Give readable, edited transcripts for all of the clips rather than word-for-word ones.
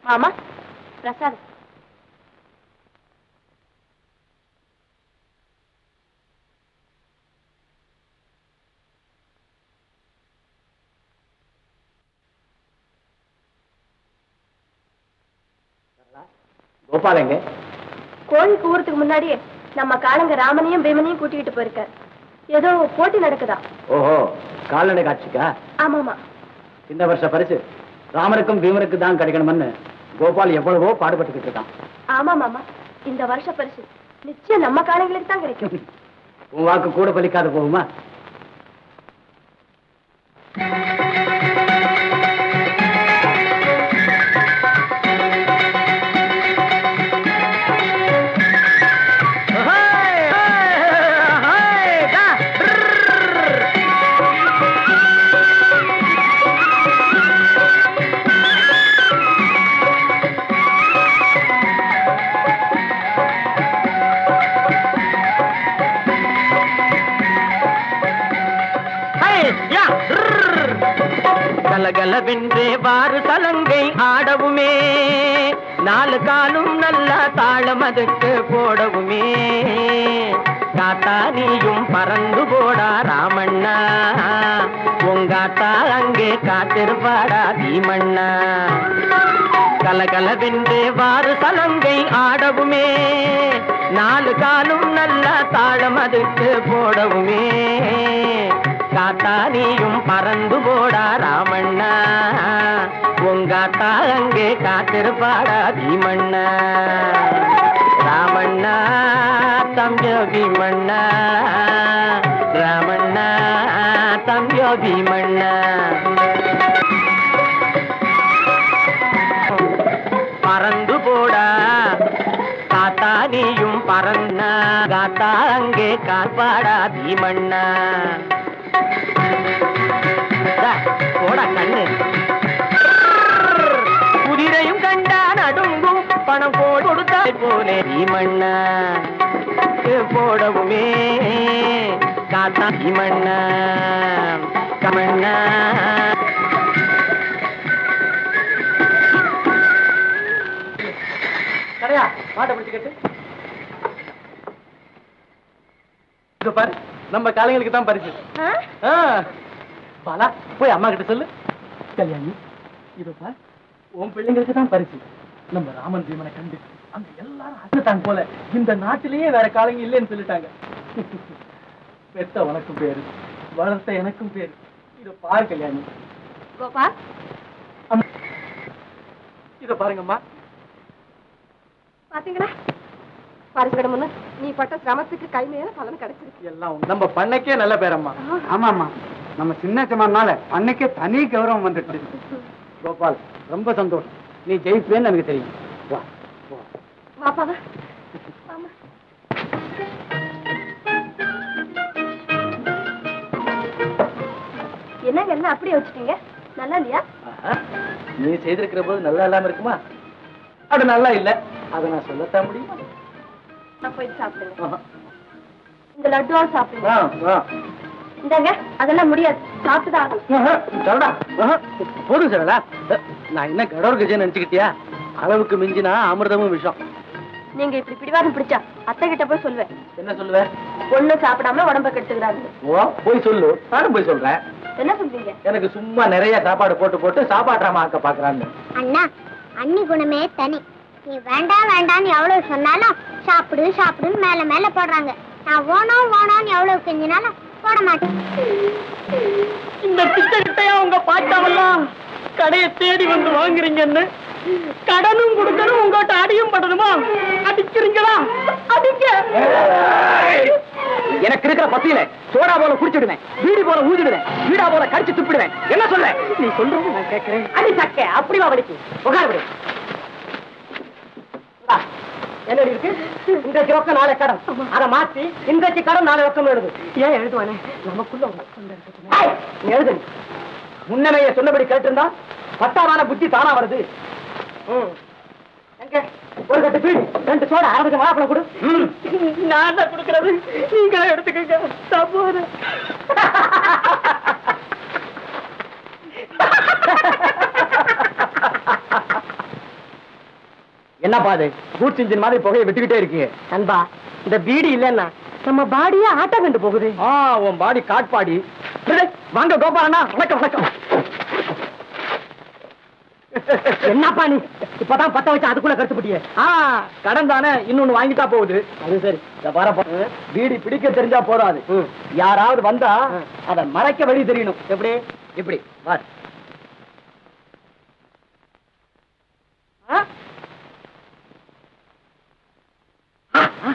மாமா பிரசாதம். கோபாலங்க கோழி கூறதுக்கு முன்னாடியே நம்ம காலங்க ராமனையும் பீமனையும் கூட்டிக்கிட்டு போயிருக்காரு. ஏதோ போட்டி நடக்குதா? ஓஹோ, கால்நடை காட்சிக்கா? ஆமாமா. இந்த வருஷ பரிசு ராமனுக்கும் பீமனுக்கு தான் கிடைக்கணும்னு கோபால் எவ்வளவோ பாடுபட்டுக்கிட்டு இருக்கான். ஆமா மாமா, இந்த வருஷ பரிசு நிச்சயம் நம்ம காலங்களுக்கு தான் கிடைக்கும். உன் வாக்கு கூட பலிக்காது போகுமா? கலகலவென்றே வாறு சலங்கை ஆடவுமே, நாலு காலும் நல்ல தாளம் அதுக்கு போடவுமே. காத்தா நீயும் பறந்து போடா ராமண்ணா, உங்காத்தா அங்கே காத்திருப்பாடா பீமண்ணா. கலகலவென்றே வாறு சலங்கை ஆடவுமே, நாலு காலும் நல்ல தாளம் அதுக்கு போடவுமே. காத்தா நீயும் பறந்து போடா ராமண்ணா, உங்காத்தா அங்கே காத்திருப்பாடா பீமண்ணா. ராமண்ணா தம்பியோ பீமண்ணா, ராமண்ணா தம்பியோ பீமண்ணா. பறந்து போடா காத்தா நீயும் பறந்தா, காத்தா அங்கே காப்பாடா பீமண்ணா. போடா கண்ணு. குதிரையும் கண்டா நடுங்கும், பணம் கொடுத்தா போலே பீமண்ணா போடவுமே. காத்தா பீமண்ணா கமண்ணா. கரையா மாட்டை பிடிச்சுக்கிட்டு பாரு, நம்ம காலைங்களுக்கு தான் பரிசு. பாலா போய் அம்மா கிட்ட சொல்லு. கல்யாணி இதோ பார், உன் பிள்ளைங்களுக்கு தான் பரிசு. நம்ம ராமன் பீமனை கண்டு அங்க எல்லாரும் அசத்தாங்க போல, இந்த நாட்டிலேயே வேற காலங்க இல்லைன்னு சொல்லிட்டாங்க. பெத்த உனக்கும் பேரு, வளர்த்த எனக்கும் பேரு. இதோ பாரு கல்யாணி. கோபால் இதோ பாருங்கம்மா. பாத்தீங்களா, பரிசுகடமுன்னு நீ பட்ட சிரமத்துக்கு கை மேல பலன் கிடைச்சிருக்கு. எல்லாம் நம்ம பண்ணைக்கே நல்ல பேரம்மா. ஆமாமா, நம்ம சின்ன சமானால அன்னைக்கே தனி கௌரவம் வந்துட்டு. கோபால் ரொம்ப சந்தோஷம், நீ ஜெயிப்பேன்னு எனக்கு தெரியும். வா வாப்பாவா. என்னங்க எல்லாம் அப்படியே வச்சுட்டீங்க, நல்லா இல்லையா? நீ செய்திருக்கிற போது நல்லா இல்லாம இருக்குமா? அது நல்லா இல்ல, அதை நான் சொல்லத்தான் முடியுமா? நான் போய் சாப்பிடுங்க. இந்த லட்டுவாவும் சாப்பிடுங்க. இந்தாங்க, அதெல்லாம் முடியாது, சாப்பிட்டுதான். சொல்லடா போதும் சொல்லடா. நான் என்ன கடவுள் கஜேன்னு நினைச்சுக்கிட்டியா? அளவுக்கு மிஞ்சினா அமிர்தமும் விஷம். நீங்க இப்படி பிடிவாதம் பிடிச்சா அத்தை கிட்ட போய் சொல்லுவேன். என்ன சொல்லுவேன்? ஒண்ணு சாப்பிடாம உடம்ப கெடுத்துக்கிறாங்க. ஓ போய் சொல்லு, நானும் போய் சொல்றேன். என்ன சொல்றீங்க? எனக்கு சும்மா நிறைய சாப்பாடு போட்டு போட்டு சாப்பாடுறாம ஆக்க பாக்குறான்னு. அண்ணா, அண்ணி குணமே தனி. நீ வேண்டாம் வேண்டான்னு எவ்வளவு சொன்னாலும் சாப்பிடு சாப்பிடுன்னு மேல மேல போடுறாங்க. நான் ஓனோம் ஓனோன்னு எவ்வளவு கெஞ்சினாலும் போட மாட்டேன். இந்த பிச்சைகிட்டையா உங்க பாட்டாவெல்லாம் கடையை தேடி வந்து வாங்குறீங்கன்னு கடனும் கொடுக்கணும், உங்கள்கிட்ட அடியும் படணுமா? அடிக்கிறீங்களா? அடிக்க எனக்கு இருக்கிற பத்தியில சோடா போல குடிச்சிடுவேன், வீடு போல ஊதிடுவேன், வீடா போல கடிச்சு துப்பிடுவேன். என்ன சொல்ல? நீ சொல்றது நான் கேட்கிறேன். அடி சக்க அப்படிவா படிக்கு உட்கார. என்ன இருக்கு? இன்றைக்கு ரொக்கம் நாளை கடன், அதை மாத்தி இன்றைக்கு கடன் நாளை ரொக்கம் எழுது. ஏன் எழுதுவானே? நமக்குள்ள எழுது. முன்னமைய சொன்னபடி கேட்டிருந்தா பட்டாவான புத்தி தானா வருது. ஒரு கட்டு பீடி, 2 சோடா, 60 மாப்பிள கொடு. நான் தான் கொடுக்கறது, நீங்களே எடுத்துக்கங்க. தப்பு. என்னப்பா அது கூட்ஸ் இன்ஜின் மாதிரி புகையை விட்டுக்கிட்டே இருக்கீங்க. நண்பா, இந்த பீடி இல்லன்னா நம்ம பாடியே ஆட்டம் கண்டு போகுது. உன் பாடி காட்பாடி. வாங்க கோபாலண்ணா, வணக்கம் வணக்கம். என்னப்பா நீ இப்பதான் பத்த வச்சு அதுக்குள்ள கருத்து போட்டியே? கடன் தானே, இன்னொன்னு வாங்கிட்டா போகுது. அது சரி, வரப்போ பீடி பிடிக்க தெரிஞ்சா போதாது. யாராவது வந்தா அத மறைக்க வழி தெரியணும். எப்படி? இப்படி வா.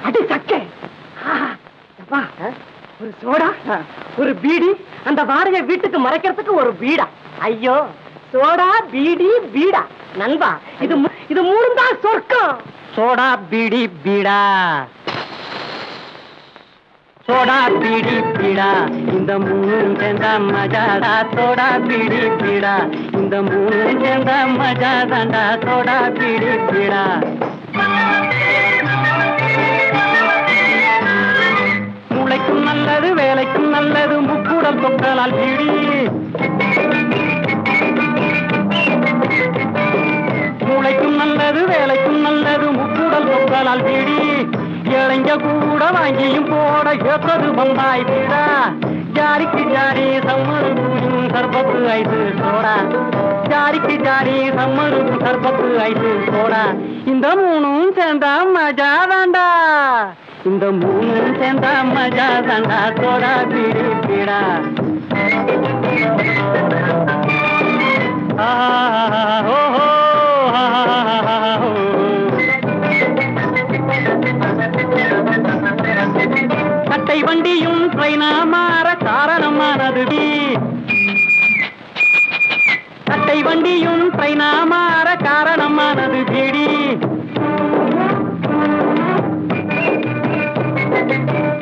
அடி சக்கே, ஒரு சோடா, ஒரு பீடி, அந்த வாடகை வீட்டுக்கு மறைக்கிறதுக்கு ஒரு பீடா. ஐயோ, சோடா பீடி பீடா. நண்பா, இது மூணு தான் சொர்க்கம். சோடா பீடி பீடா, சோடா பீடி பீடா, இந்த மூணு சேர்ந்த மஜாடா. சோடா பீடி பீடா, இந்த மூணு சேர்ந்த மஜா தாண்டா. சோடா பீடி பீடா. மூளைக்கும் நல்லது, வேலைக்கும் நல்லது, முக்கூடல் தொக்கலால் பீடி. மூளைக்கும் நல்லது, வேலைக்கும் நல்லது, முக்கூடல் தொக்கலால் பீடி. இளைஞ கூட வாங்கியும் போட ஏற்றது பம்பாய் பீடா. ஜாரிக்கு ஜாரி சம்மரு பூஜும் சர்பத்து ஐந்து சோடா. ஜாரிக்கு ஜாரி சம்மரு சர்பத்து ஐந்து சோடா. இந்த மூணும் சேர்ந்தா மஜா தாண்டா. இந்த மூணும் சேர்ந்தா மஜா தாண்டா. சோடா பீடி பீடா. கட்டை வண்டியும் ட்ரெயினா மாற காரணமானது. கட்டை வண்டியும் ட்ரெயினா மாற காரணமானது பீடி.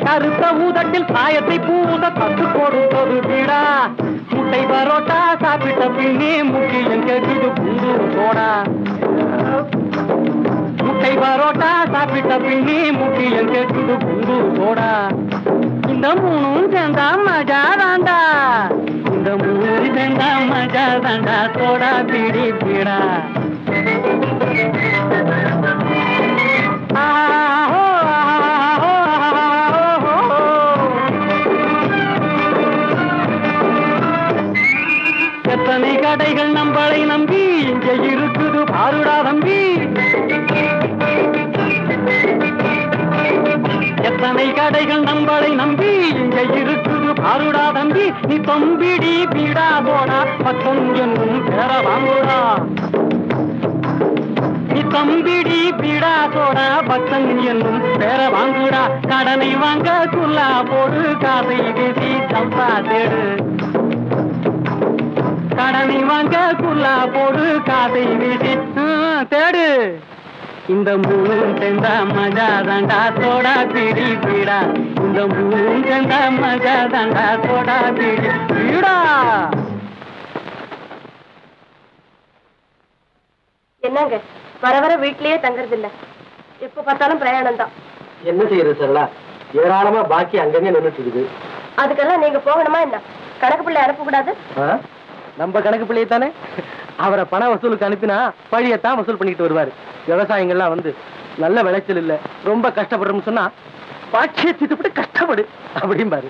கருத்த ஊதட்டில் சாயத்தை பூத கத்து கொடுத்தது பீடா. முட்டை பரோட்டா சாப்பிட்ட பின்னே முக்கியம் கேட்குது புது சோடா. முட்டை பரோட்டா சாப்பிட்ட பின்னே முக்கியம் கேட்குது புது சோடா. இந்த மூணும் சேர்ந்தா மஜா தாண்டா. இந்த மூணு சேர்ந்தா மஜா தாண்டா. சோடா பீடி பீடா. எத்தனை கடைகள் நம்மளை நம்பி இங்க இருக்குது பாருடா தம்பி. எத்தனை கடைகள் நம்மளை நம்பி இங்க இருக்குது பாருடா தம்பி. நீ தம்பிடி பீடா போடா, பக்கம் என்னும் பேர வாங்குடா. நீ தம்பிடி பீடா போடா, பக்கம் என்னும் பேர வாங்குடா. கடனை வாங்க குல்லா போடு, காதை வீசி சம்பா தேடு. கடனை வாங்க குல்லா போடு, காதை வீசி தேடு. இந்த மூணு சேர்ந்த மஜா தாண்டா. சோடா பீடி பீடா. இந்த மூணு சேர்ந்த மஜா தாண்டா. சோடா பீடி பீடா. என்னங்க வர வர வீட்லயே தங்கறது இல்ல, எப்ப பார்த்தாலும் பிரயாணம் தான். என்ன செய்யறது சரளா, ஏராளமா பாக்கி அங்கங்க நின்றுட்டு இருக்குது. அதுக்கெல்லாம் நீங்க போகணுமா என்ன? கணக்கு பிள்ளை அனுப்பக்கூடாது? நம்ம கணக்கு பிள்ளையை தானே. அவரை பண வசூலுக்கு அனுப்பினா பழியத்தான் வசூல் பண்ணிட்டு வருவாரு. விவசாயிகள்லாம் வந்து நல்ல விளைச்சல் இல்ல, ரொம்ப கஷ்டப்படுறோம்னு சொன்னா பாட்சியை திட்டுப்பட்டு கஷ்டப்படு அப்படிம்பாரு.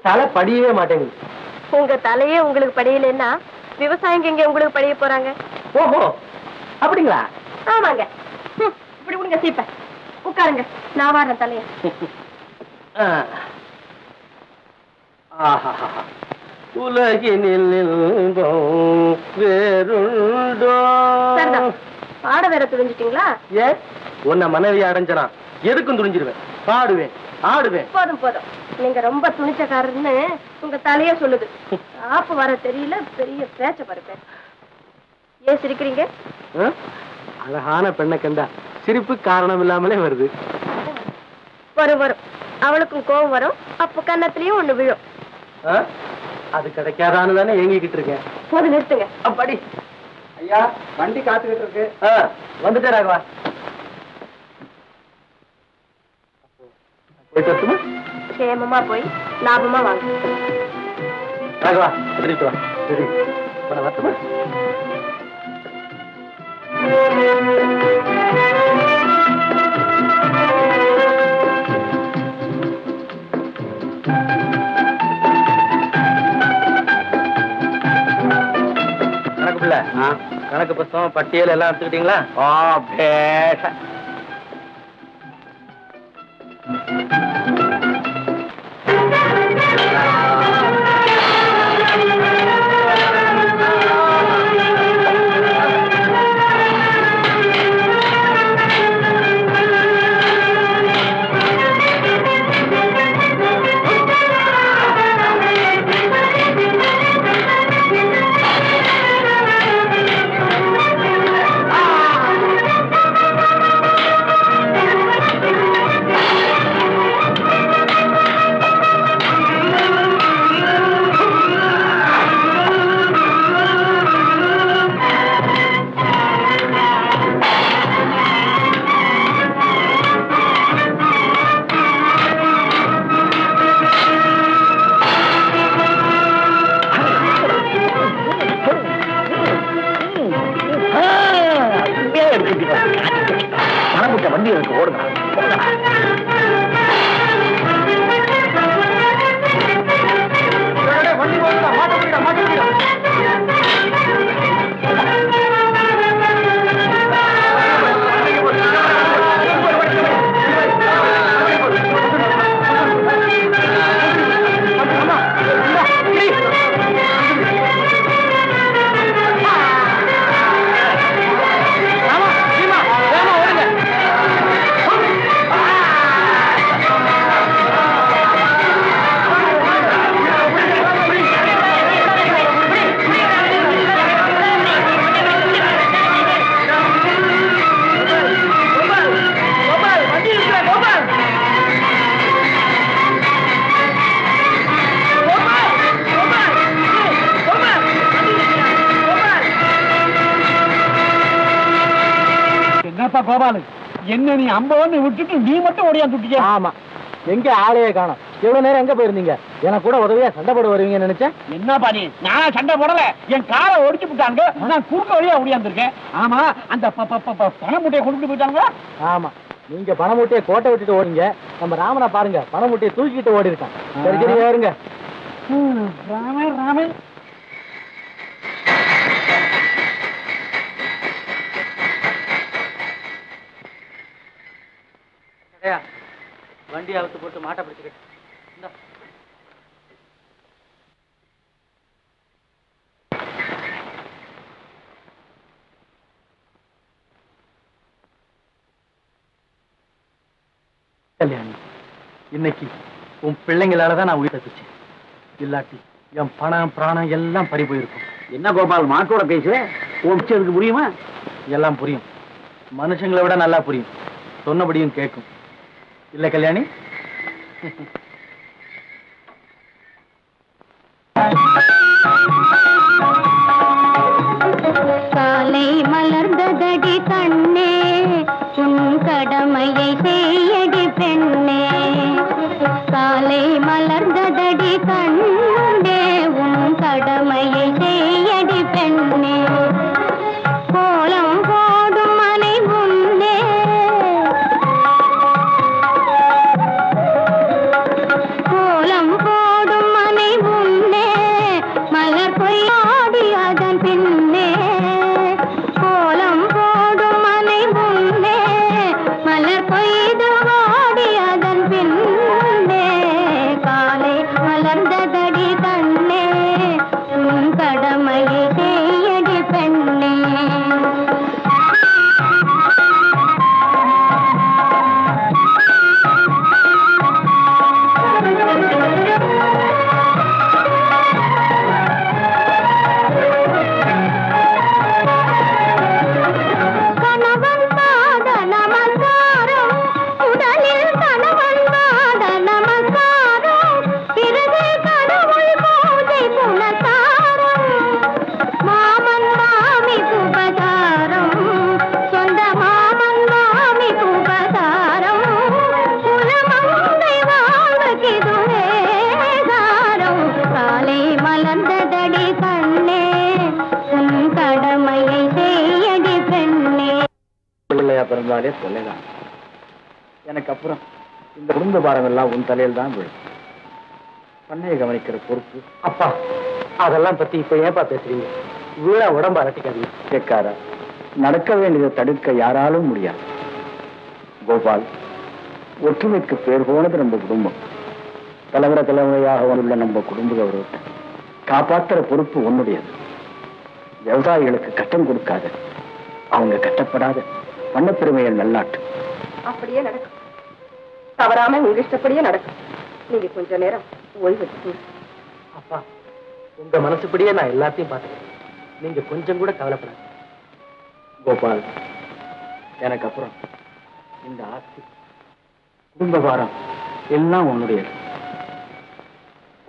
தலை படியவே மாட்டேங்குது. உங்க தலையே உங்களுக்கு படியலன்னா விவசாயிங்க எங்க உங்களுக்கு படிய போறாங்க? ஓஹோ, அப்படிங்களா? ஆமாங்க. இப்படி விடுங்க சீப்ப, உட்காருங்க, நான் வாரேன் தலைய. உலகினில் வேறுண்டோ. பாட வேற துணிஞ்சிட்டீங்களா? ஏன் உன்னை மனைவி அடைஞ்சனா எதுக்கும் துணிஞ்சிருவேன், பாடுவேன், ஆடுவேன். போதும் போதும், நீங்க ரொம்ப துணிச்சக்காரன்னு உங்க தலைய சொல்லுது. ஆப்பு வர தெரியல, பெரிய பேச்ச பாருப்பேன். ஏன் சிரிக்கிறீங்க? அழகான பெண்ணை கண்டா சிரிப்பு காரணம் இல்லாமலே வருது. வரும் வரும், அவளுக்கும் கோபம் வரும், அப்ப கன்னத்திலயும் ஒண்ணு விழும். அது கிடைக்காதான்னு தானே ஏங்கிக்கிட்டு இருக்கேன். போது நிறுத்துங்க. அப்படி ஐயா, வண்டி காத்துக்கிட்டு இருக்கு. வந்துட்டே ராகவா. போயிட்டு வரட்டுமா? சேமமா போய் லாபமா வாங்க. ராகவா, வா. சரி, வரட்டுமா? கணக்கு பிள்ளை கணக்கு புத்தகம் பட்டியல் எல்லாம் எடுத்துக்கிட்டீங்களா? பேச பணமுட்ட வண்டி இருக்கு, ஓடுங்க. வண்டி மாட்ட கோபாலு, என்ன நீ அம்பவன்னு விட்டுட்டு நீ மட்டும் ஓடியாந்துட்டியா? ஆமா, எங்க ஆளையே காணோம். எவ்வளவு நேரம் எங்க போயிருந்தீங்க? எனக்கு கூட உதவியா சண்டை போட வருவீங்கன்னு நினைச்சேன். என்ன பாணி, நான் சண்டை போடல, என் காரை ஒடிச்சு விட்டாங்க, நான் குறுக்க வழியா ஓடியாந்துருக்கேன். ஆமா, அந்த பண மூட்டையை கொண்டு போயிட்டாங்க. ஆமா, நீங்க பண மூட்டையை கோட்டை விட்டுட்டு ஓடுங்க. நம்ம ராமனை பாருங்க, பண மூட்டையை தூக்கிட்டு ஓடி இருக்கான். சரி சரி ஏறுங்க. ராமன் ராமன் வண்டி அவுத்து போட்டு மாட்டை பிடிச்சிக்கிட்டு கல்யாணி, இன்னைக்கு உன் பிள்ளைங்களாலதான் நான் உயிர் தப்பிச்சேன். இல்லாட்டி என் பணம் பிராணம் எல்லாம் பறி போயிருக்கும். என்ன கோபால் மாட்டோட பேசுறேன், உனக்கு புரியுமா? எல்லாம் புரியும், மனுஷங்களை விட நல்லா புரியும், சொன்னபடியும் கேட்கும். இல்ல கல்யாணி? காலை மலர்ந்ததடி கண்ணே, உன் கடமையை செய்யடி பெண்ணே. காலை மலர்ந்ததடி கண்ணே, உன் கடமையை செய்யடி பெண்ணே. கோலம் போடும் மனை முன்னே இருந்தாலே தொல்லைதான். எனக்கு அப்புறம் இந்த குடும்ப பாரம் எல்லாம் உன் தலையில் தான் விழும். பண்ணையை கவனிக்கிற பொறுப்பு. அப்பா, அதெல்லாம் பத்தி இப்ப ஏன்பா பேசுறீங்க? வீணா உடம்பு அரட்டிக்காதீங்க. கேட்காரா, நடக்க வேண்டியதை தடுக்க யாராலும் முடியாது. கோபால், ஒற்றுமைக்கு பேர் போனது நம்ம குடும்பம். தலைமுறையாக உள்ள நம்ம குடும்ப கௌரவத்தை காப்பாற்றுற பொறுப்பு உன்னுடையது. விவசாயிகளுக்கு கஷ்டம் கொடுக்காத, அவங்க கஷ்டப்படாத பண்ண பெருமையை நல்லாட்டு. அப்படியே நடக்கும். தவறாம உங்க இஷ்டப்படியே நடக்கும். நீங்க கொஞ்ச நேரம் ஓய்வு எடுத்துக்கோங்க. அப்பா, உங்க மனசுப்படியே நான் எல்லாத்தையும் பார்த்துக்கிறேன். நீங்க கொஞ்சம் கூட கவலைப்படாது. கோபால், எனக்கு அப்புறம் இந்த ஆஸ்தி குடும்ப பாரம் எல்லாம் உன்னுடையது.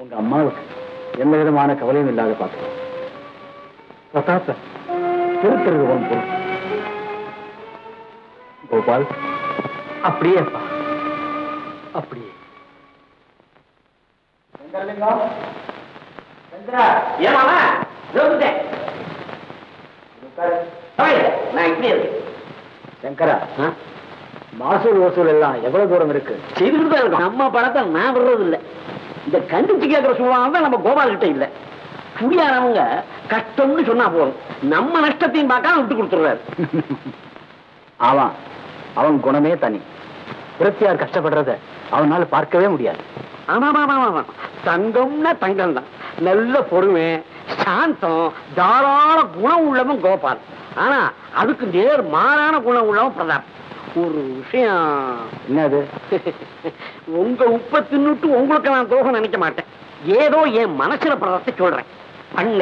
உங்க அம்மாவுக்கு எந்த விதமான கவலையும் இல்லாத பார்த்துக்கோ. பிரதாப்ப திருத்துறது உன் பொருள். கோபால், அப்படியே அப்பா, அப்படியே. சங்கரா, மாசூல் வசூல் எல்லாம் எவ்வளவு தூரம் இருக்கு? செய்துட்டு தான் இருக்கும். நம்ம பணத்தை நான் விடுறது இல்லை. இந்த கண்டிச்சு கேட்கிற சுபாவம் தான் நம்ம கோபால் கிட்ட இல்லை. குடியானவங்க கஷ்டம்னு சொன்னா போதும், நம்ம நஷ்டத்தையும் பார்க்காம விட்டு கொடுத்துடுறாரு. ஆமா, அவன் குணமே தனி. பிரத்தியார் கஷ்டப்படுறத அவனால பார்க்கவே முடியாது. ஆமா, தங்கம்னா தங்கம் தான். நல்ல பொறுமை, சாந்தம், தாராள குணம் உள்ளவன் கோபால். ஆனா அதுக்கு நேர் மாறான குணம் உள்ளவன் பிரதாப். ஒரு விஷயம் என்னது? உங்க உப்பை தின்னுட்டு உங்களுக்கு நான் துரோகம் நினைக்க மாட்டேன். ஏதோ என் மனசுல படத்தை சொல்றேன். பண்ண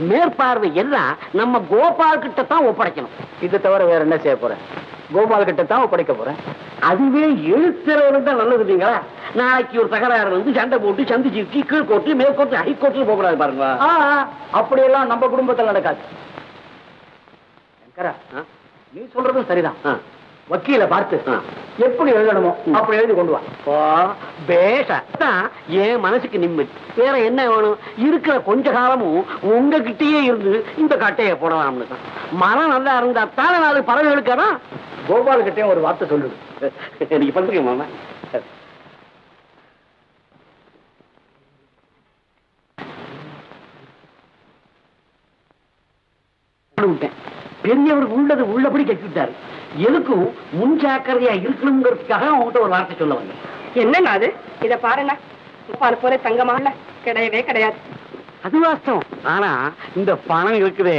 மேற்பார்வை எல்லாம் நம்ம கோபால் கிட்ட தான் ஒப்படைக்கணும். இதை தவிர வேற என்ன செய்ய போறேன்? கோபால் கிட்ட தான் ஒப்படைக்க போறேன். அதுவே எழுத்துறவரு தான் நல்லது இல்லைங்களா? நாளைக்கு ஒரு தகராறு வந்து சண்டை போட்டு சந்திச்சு கீழ்கோர்ட்டு மேற்கோர்ட்டு ஹைகோர்ட்டு போகக்கூடாது பாருங்க. அப்படியெல்லாம் நம்ம குடும்பத்தில் நடக்காது. சங்கரா, நீ சொல்றதும் சரிதான். வக்கீல பார்த்து எப்படி எழுதணுமோ அப்படி எழுதி கொண்டு வா. பேஷத்தான் என் மனசுக்கு நிம்மதி. வேற என்ன வேணும்? இருக்கிற கொஞ்ச காலமும் உங்ககிட்டயே இருந்து இந்த கட்டையை போடலாம்னு தான். மனம் நல்லா இருந்தா தானே நாலு பறவைகளுக்காதான். கோபால் கிட்டே ஒரு வார்த்தை சொல்லுது. நீங்க பண்றீங்க மாமா. பெரியவர் உள்ளது உள்ளபடி கட்டிவிட்டாரு. எதுக்கும் முன்ஜாக்கிரதையா இருக்கணுங்கிறதுக்காக அவங்ககிட்ட ஒரு வார்த்தை சொல்ல வந்தேன். என்னன்னா அது? இத பாருண்ணா, பால் போல தங்கமான கிடையவே கிடையாது. அது வாஸ்தவம். ஆனா இந்த பணம் இருக்குதே,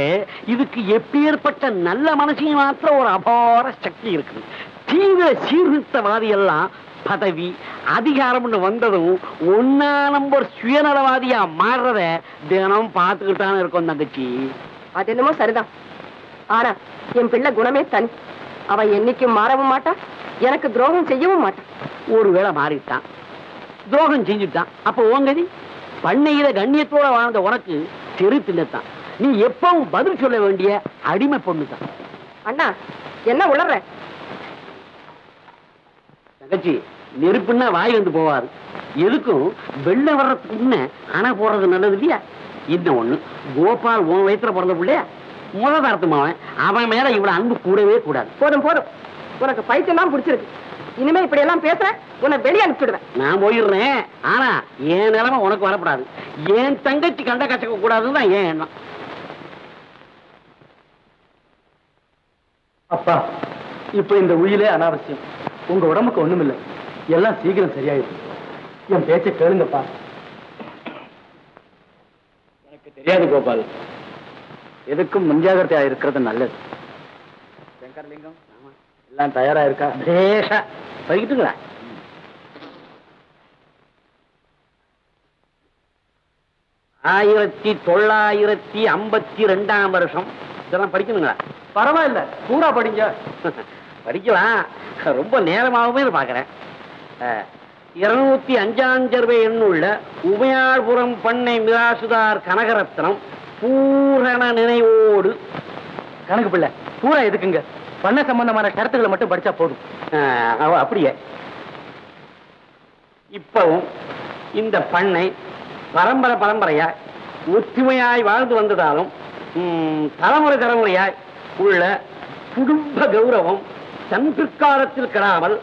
இதுக்கு எப்பேற்பட்ட நல்ல மனசையும் மாத்திர ஒரு அபார சக்தி இருக்குது. தீவிர சீர்திருத்தவாதி எல்லாம் பதவி அதிகாரம்னு வந்ததும் ஒன்னா நம்பர் சுயநலவாதியா மாறுறத தினம் பார்த்துக்கிட்டான இருக்கும் தங்கச்சி. அது என்னமோ சரிதான். ஆனா என் பிள்ளை குணமே தனி. அவன் என்னைக்கும் மாறவும் மாட்டான், எனக்கு துரோகம் செய்யவும் மாட்டான். ஒருவேளை மாறிட்டான், துரோகம் செஞ்சுட்டான், அப்ப ஓங்கதி பண்ணையில கண்ணியத்தோட வாழ்ந்த உனக்கு தெருத்தில்தான். நீ எப்பவும் பதில் சொல்ல வேண்டிய அடிமை பொண்ணுதான். அண்ணா, என்ன உளற? தங்கச்சி, நெருப்புன்னா வாய் வந்து போவாரு. எதுக்கும் வெள்ளை வர்றதுக்கு முன்ன அணை போடுறது நல்லது இல்லையா? இன்னும் ஒண்ணு, கோபால் உன் வயிற்றுல பிறந்த பிள்ளையா, முத தரத்துமாவன். அவன் மேல இவ்வளவு அன்பு கூடவே கூடாது. போதும் போதும், உனக்கு பைத்தியம் தான் பிடிச்சிருக்கு. இனிமே இப்படி எல்லாம் பேசுற உன்னை வெளியே அனுப்பிடுவேன். நான் போயிடுறேன். ஆனா என் நிலைமை உனக்கு வரப்படாது. என் தங்கச்சி கண்ட கச்சக்க கூடாதுன்னு தான் என் எண்ணம். அப்பா, இப்ப இந்த உயிலே அனாவசியம். உங்க உடம்புக்கு ஒண்ணும் இல்லை, எல்லாம் சீக்கிரம் சரியாயிடும். என் பேச்சை கேளுங்கப்பா. எனக்கு தெரியாது கோபால், எதுக்கும் முன்ஜாகிரதையா இருக்கிறது நல்லது. சங்கர்லிங்கம், எல்லாம் தயாரா இருக்கா? பேஷா போய்கிட்டுங்களா? ஆயிரத்தி 1952 வருஷம். இதெல்லாம் படிக்கணுங்களா? பரவாயில்ல, பூரா படிங்க. படிக்கலாம், ரொம்ப நேரமாகவே பாக்குறேன். 205 எண்ணுள்ள உமையாள்புரம் பண்ணை மிராசுதார் கனகரத்னம் பூரண நினைவோடு. கணக்கு பிள்ளை, பூரா எதுக்குங்க? பண்ண சம்பந்தமான கருத்துக்களை மட்டும் படிச்சா போதும். அப்படியே இப்பவும் இந்த பண்ணை பரம்பரை பரம்பரையாய் ஒற்றுமையாய் வாழ்ந்து வந்ததாலும் தலைமுறை தலைமுறையாய் உள்ள குடும்ப கௌரவம் தன் பிற்காலத்தில் கெடாமல்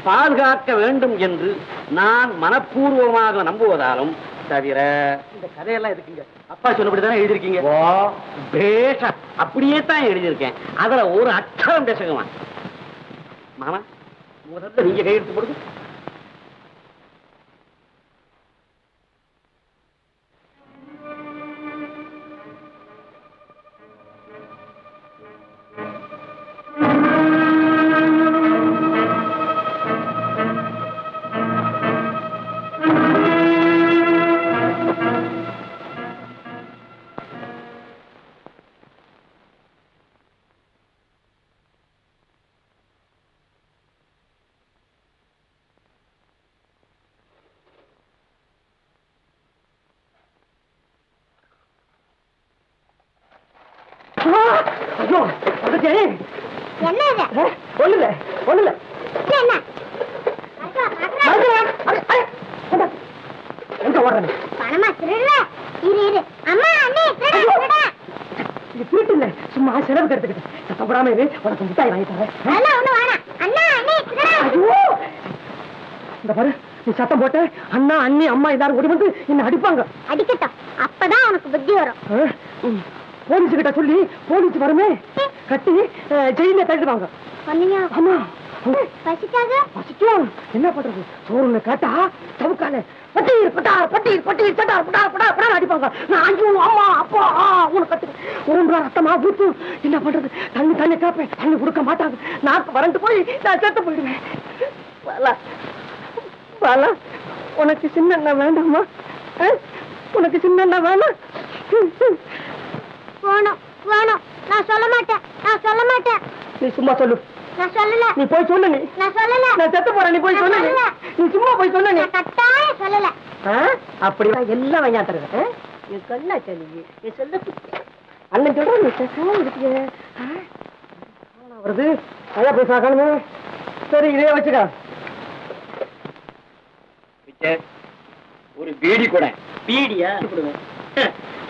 பாதுகாக்க வேண்டும் என்று நான் மனப்பூர்வமாக நம்புவதாலும் தவிர இந்த கதையெல்லாம் இருக்குங்க அப்பா சொன்னபடிதானே எழுதிருக்கீங்க. பேஷா அப்படியே தான் எழுதியிருக்கேன். அதுல ஒரு அക്ഷரம் பேசுங்கம்மா. மாமா முதல்ல நீங்க கையெழுத்து போடுங்க. ஐயோ அதுக்கு என்ன இது? ஒண்ணுல ஒண்ணுல இது என்ன? எங்க ஓடுறேன்? பணமா திருடுற? இரு இரு. அம்மா அண்ணே திருட. இது திருட்டு இல்ல, சும்மா செலவுக்கு எடுத்துக்கிட்டேன். சத்தம் போடாம இரு, உனக்கு முட்டாய் வாங்கி தரேன். அதெல்லாம் ஒண்ணு வேணாம். அண்ணா அண்ணே திருட. ஐயோ இந்த பாரு, நீ சத்தம் போட்ட அண்ணா அண்ணி அம்மா எல்லாரும் ஓடி வந்து என்ன அடிப்பாங்க. அடிக்கட்டும், அப்பதான் உனக்கு புத்தி வரும். போலீஸ் கிட்ட சொல்லி போலீஸ் வருமே கட்டி ஜெயில தள்ளிடுவாங்க. சொன்னீங்க? ஆமா. பசிக்காக? பசிக்கும், என்ன பண்றது? சோறுன்னு கேட்டா சவுக்கால பட்டீர் பட்டார் பட்டீர் பட்டீர் சட்டார் பட்டார் பட்டார் பட்டார் அடிப்பாங்க. நான் ஐயோ அம்மா அப்பா உனக்கு கத்து உடம்புல ரத்தமா ஊத்து. என்ன பண்றது? தண்ணி தண்ணி கேட்பேன், தண்ணி கொடுக்க மாட்டாங்க. நாக்கு வறண்டு போய் நான் செத்து போயிடுவேன். பாலா பாலா, உனக்கு சின்ன வேண்டாமா? உனக்கு சின்ன வேணாம்? வேணும் வேணும். நான் சொல்ல மாட்டேன், நான் சொல்ல மாட்டேன். நீ சும்மா சொல்லு. நான் சொல்லல. நீ போய் சொல்லு. நீ நான் சொல்லல. நான் செத்து போறேன், நீ போய் சொல்லு. நீ சும்மா போய் சொல்லு. நீ நான் கட்டாயம் சொல்லல. அப்படிதான் எல்லாம் வாங்கியாத்துறது. நீ கண்ணா சொல்லி நீ சொல்ல அண்ணன் சொல்ற நீ பேசாம இருக்கு. வருது ஐயா போய் பார்க்கணுமே. சரி இதே வச்சுக்க. ஒரு பீடி கூட. பீடியா?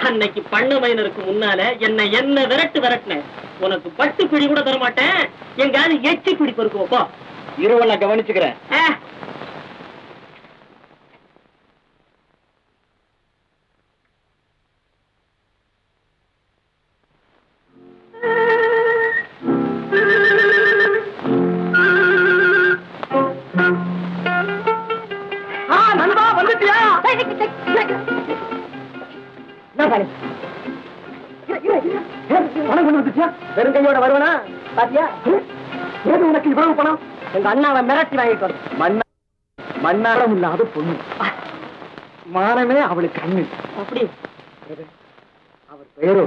அன்னைக்கு பண்ண மைனருக்கு முன்னால என்ன விரட்டுன. உனக்கு பட்டு பிடி கூட தர மாட்டேன். எங்காவது எச்சி பிடி பொறுக்குவோப்பா. இருவ நான் கவனிச்சுக்கிறேன். நண்பா வந்துட்டியா? பணம் கொண்டு வந்துச்சியா? வெறும் கையோட வருவனா பாத்தியா? ஏது உனக்கு இவ்வளவு பணம்? எங்க அண்ணாவை மிரட்டி வாங்கிட்டு வர. மண்ணாரம் இல்லாத பொண்ணு, மானமே அவளுக்கு கண்ணு. அப்படி அவர் பெயரோ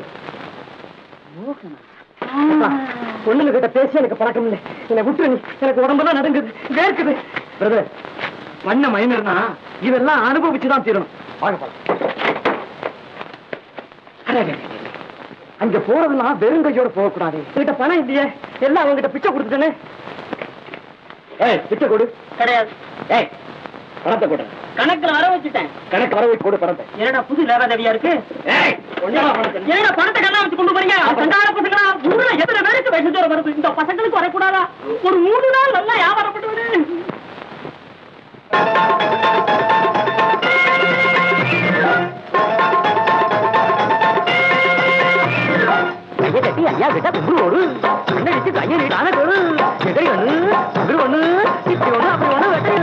பொண்ணுங்க கிட்ட பேசி எனக்கு பழக்கம் இல்லை. என்னை விட்டு நீ, எனக்கு உடம்பெல்லாம் நடுங்குது, வேர்க்குது. பிரதர், வண்ண மைனர்னா இதெல்லாம் அனுபவிச்சுதான் தீரணும். வாங்க போலாம். அங்க போறதுன்னா வெறுங்கையோட போகக்கூடாது. கிட்ட பணம் இல்லையே, எல்லாம் அவங்ககிட்ட பிச்சை கொடுத்துட்டேன்னு. பிச்சை கொடு. கிடையாது. பணத்தை கொடு. கணக்குல வர வச்சுட்டேன். கணக்கு வர கொடு பணத்தை. ஏடா புது லேவாதேவியா இருக்கு? ஏடா பணத்தை கண்ணா வச்சு கொண்டு போறீங்க? கண்டார பசங்களா ஊர்ல எத்தனை பேருக்கு விஷஜோரம் வருது? இந்த பசங்களுக்கு வரக்கூடாதா? ஒரு 3 நாள் நல்லா வியாபாரப்பட்டு ஐயா கிட்ட குருவோடு அண்ணடிச்சு கையை நீட்டான கொடு. எதிரி ஒண்ணு குரு ஒண்ணு இப்படி ஒண்ணு அப்படி ஒண்ணு வெட்டு.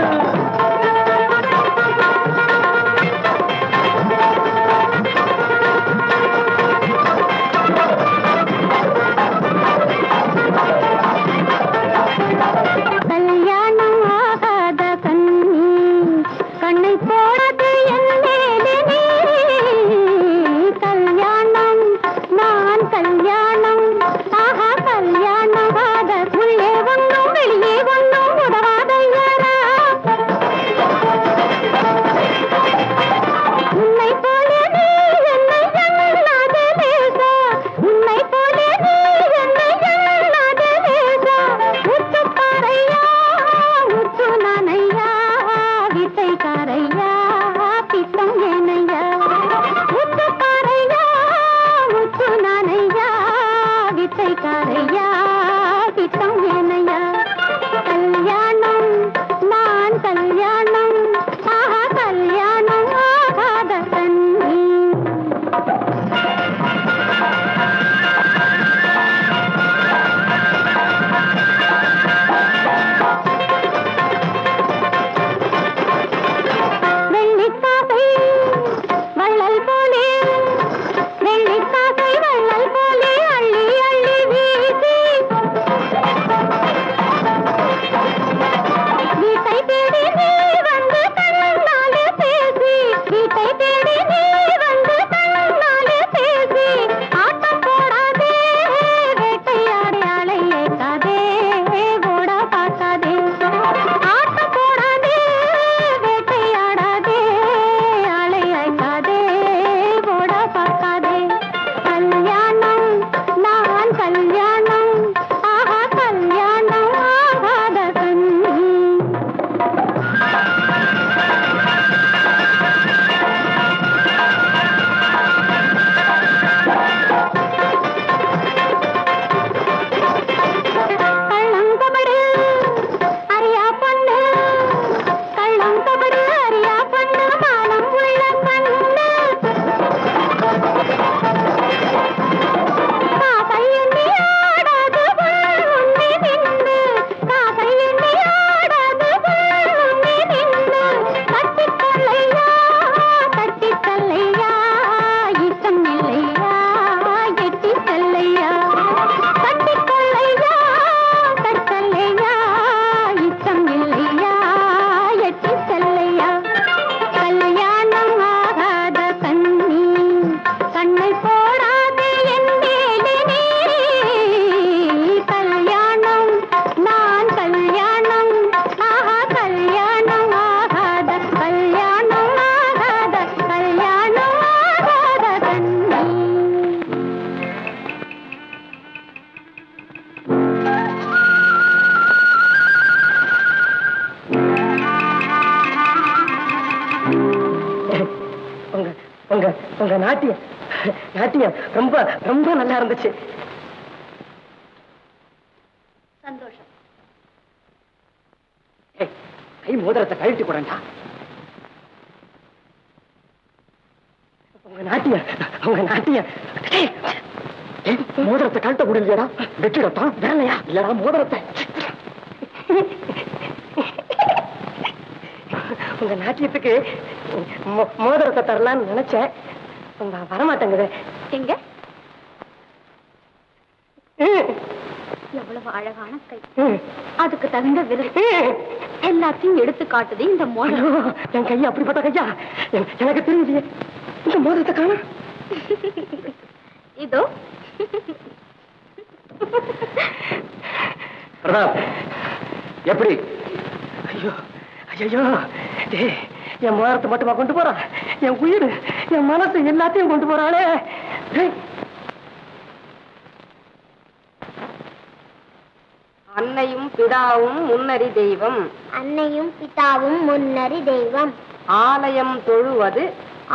உங்க நாட்டியம் நாட்டியம் ரொம்ப ரொம்ப நல்லா இருந்துச்சு. சந்தோஷம். கை மோதிரத்தை கழட்டி போடா. உங்க நாட்டியம் மோதிரத்தை கழட்ட முடியலையடா. வெற்றிடத்தான் வேலையா இல்லடா மோதிரத்தை. உங்க நாட்டியத்துக்கு மோதிரத்தை தரலான்னு நினைச்சேன். வரமாட்டேங்குது. எங்க எவ்வளவு அழகான கை, அதுக்கு தகுந்த விரல், எல்லாத்தையும் எடுத்து காட்டுது இந்த மோதிரம். என் கையா அப்படிப்பட்ட கையா எனக்கு தெரிஞ்சு இந்த மோதிரத்தை காண. இதோ பிரதாப் எப்படி? ஐயோ ஐயோ, என் மோதிரத்தை மட்டுமா கொண்டு போறான்? என் உயிர், என் மனசு எல்லாத்தையும் கொண்டு போறாளே. அன்னையும் பிதாவும் முன்னறி தெய்வம், அன்னையும் பிதாவும் முன்னறி தெய்வம். ஆலயம் தொழுவது,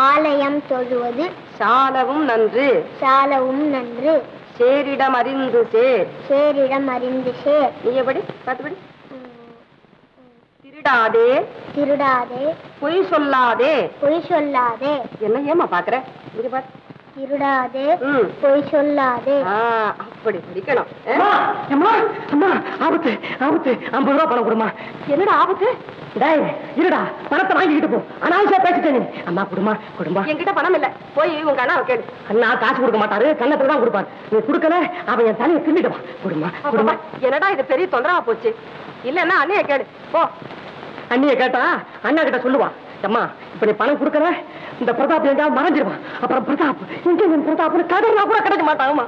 ஆலயம் தொழுவது சாலவும் நன்று, சாலவும் நன்று. சேரிடம் அறிந்து சேர், சேரிடம் அறிந்து சேர். நீ எப்படி பார்த்துபடி. திருடாதே, திருடாதே, பொய் சொல்லாதே. பொய் சொல்லாதே. என்ன ஏமா பாக்குற? இங்க பாரு. திருடாதே, பொய் சொல்லாதே. அப்படி படிக்கணும். ஆபத்து ஆபத்து, 50 ரூபா பணம் கொடுமா. என்னடா ஆபத்து? இருடா, பணத்தை வாங்கிக்கிட்டு போ. அனாவசியா பேசிட்டேன். அண்ணா குடுமா குடுமா. என்கிட்ட பணம் இல்ல, போய் உங்க அண்ணா கேளு. அண்ணா காசு கொடுக்க மாட்டாரு, கண்ணத்துல தான் கொடுப்பாரு. நீ கொடுக்கல அவன் என் தலையை தின்னுடுவான். குடுமா குடுமா. என்னடா இது பெரிய தொந்தரவா போச்சு. இல்லன்னா அண்ணிய கேளு போ. அண்ணிய கேட்டா அண்ணா கிட்ட சொல்லுவா, அம்மா இப்ப நீ பணம் கொடுக்கல இந்த பிரதாப் எங்கேயாவது மறைஞ்சிருவான். அப்புறம் பிரதாப் இங்க பிரதாப்னு கதறா கூட கிடைக்க மாட்டாங்கம்மா.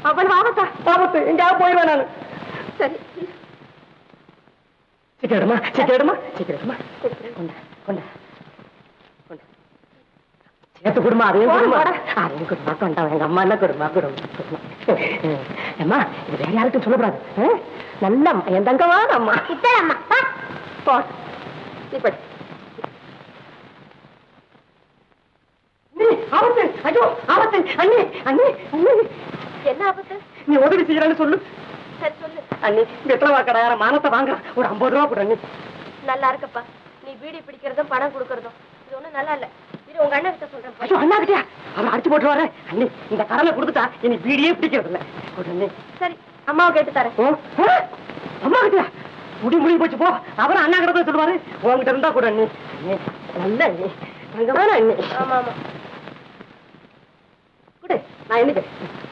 அவ்வளவு ஆபத்தா? ஆபத்து, எங்கேயாவது போயிடுவேன் நானு. சரி சீக்கிரமா சீக்கிரமா சீக்கிரமா கொண்டா கொண்டா கொண்டா சேர்த்து குடுமா. அதையும் குடுமா, அதையும் குடுமா. கொண்டா எங்க அம்மா என்ன குடுமா குடுமா. அம்மா இது வேற யாருக்கும் சொல்லக்கூடாது. நல்ல என் தங்கமா அம்மா. இத்தலம்மா போ. இப்படி ஆபத்து, ஐயோ ஆபத்து. அண்ணி அண்ணி அண்ணி, என்ன ஆபத்து? நீ உதவி செய்யறான்னு சொல்லு. சரி சொல்லு. அண்ணி வெத்தலை கடையார மானத்தை வாங்க ஒரு 50 ரூபா கொடு. அண்ணி நல்லா இருக்கப்பா, நீ பீடி பிடிக்கிறதும் பணம் கொடுக்கறதும் இது ஒண்ணும் நல்லா இல்ல. இது உங்க அண்ணா கிட்ட சொல்றேன். ஐயோ அண்ணா கிட்டயா? அவர் அடிச்சு போட்டு வர. அண்ணி இந்த கடலை கொடுத்துட்டா இனி பீடியே பிடிக்கிறது இல்ல. அண்ணி சரி, அம்மாவை கேட்டு தரேன். அம்மா கிட்டயா? முடி போச்சு போ. அவரும் அண்ணா கிட்ட தான் சொல்லுவாரு. உங்ககிட்ட இருந்தா கூட. அண்ணி நல்ல அண்ணி, தங்கமான அண்ணி. ஆமா ஆமா குடு, நான் என்னது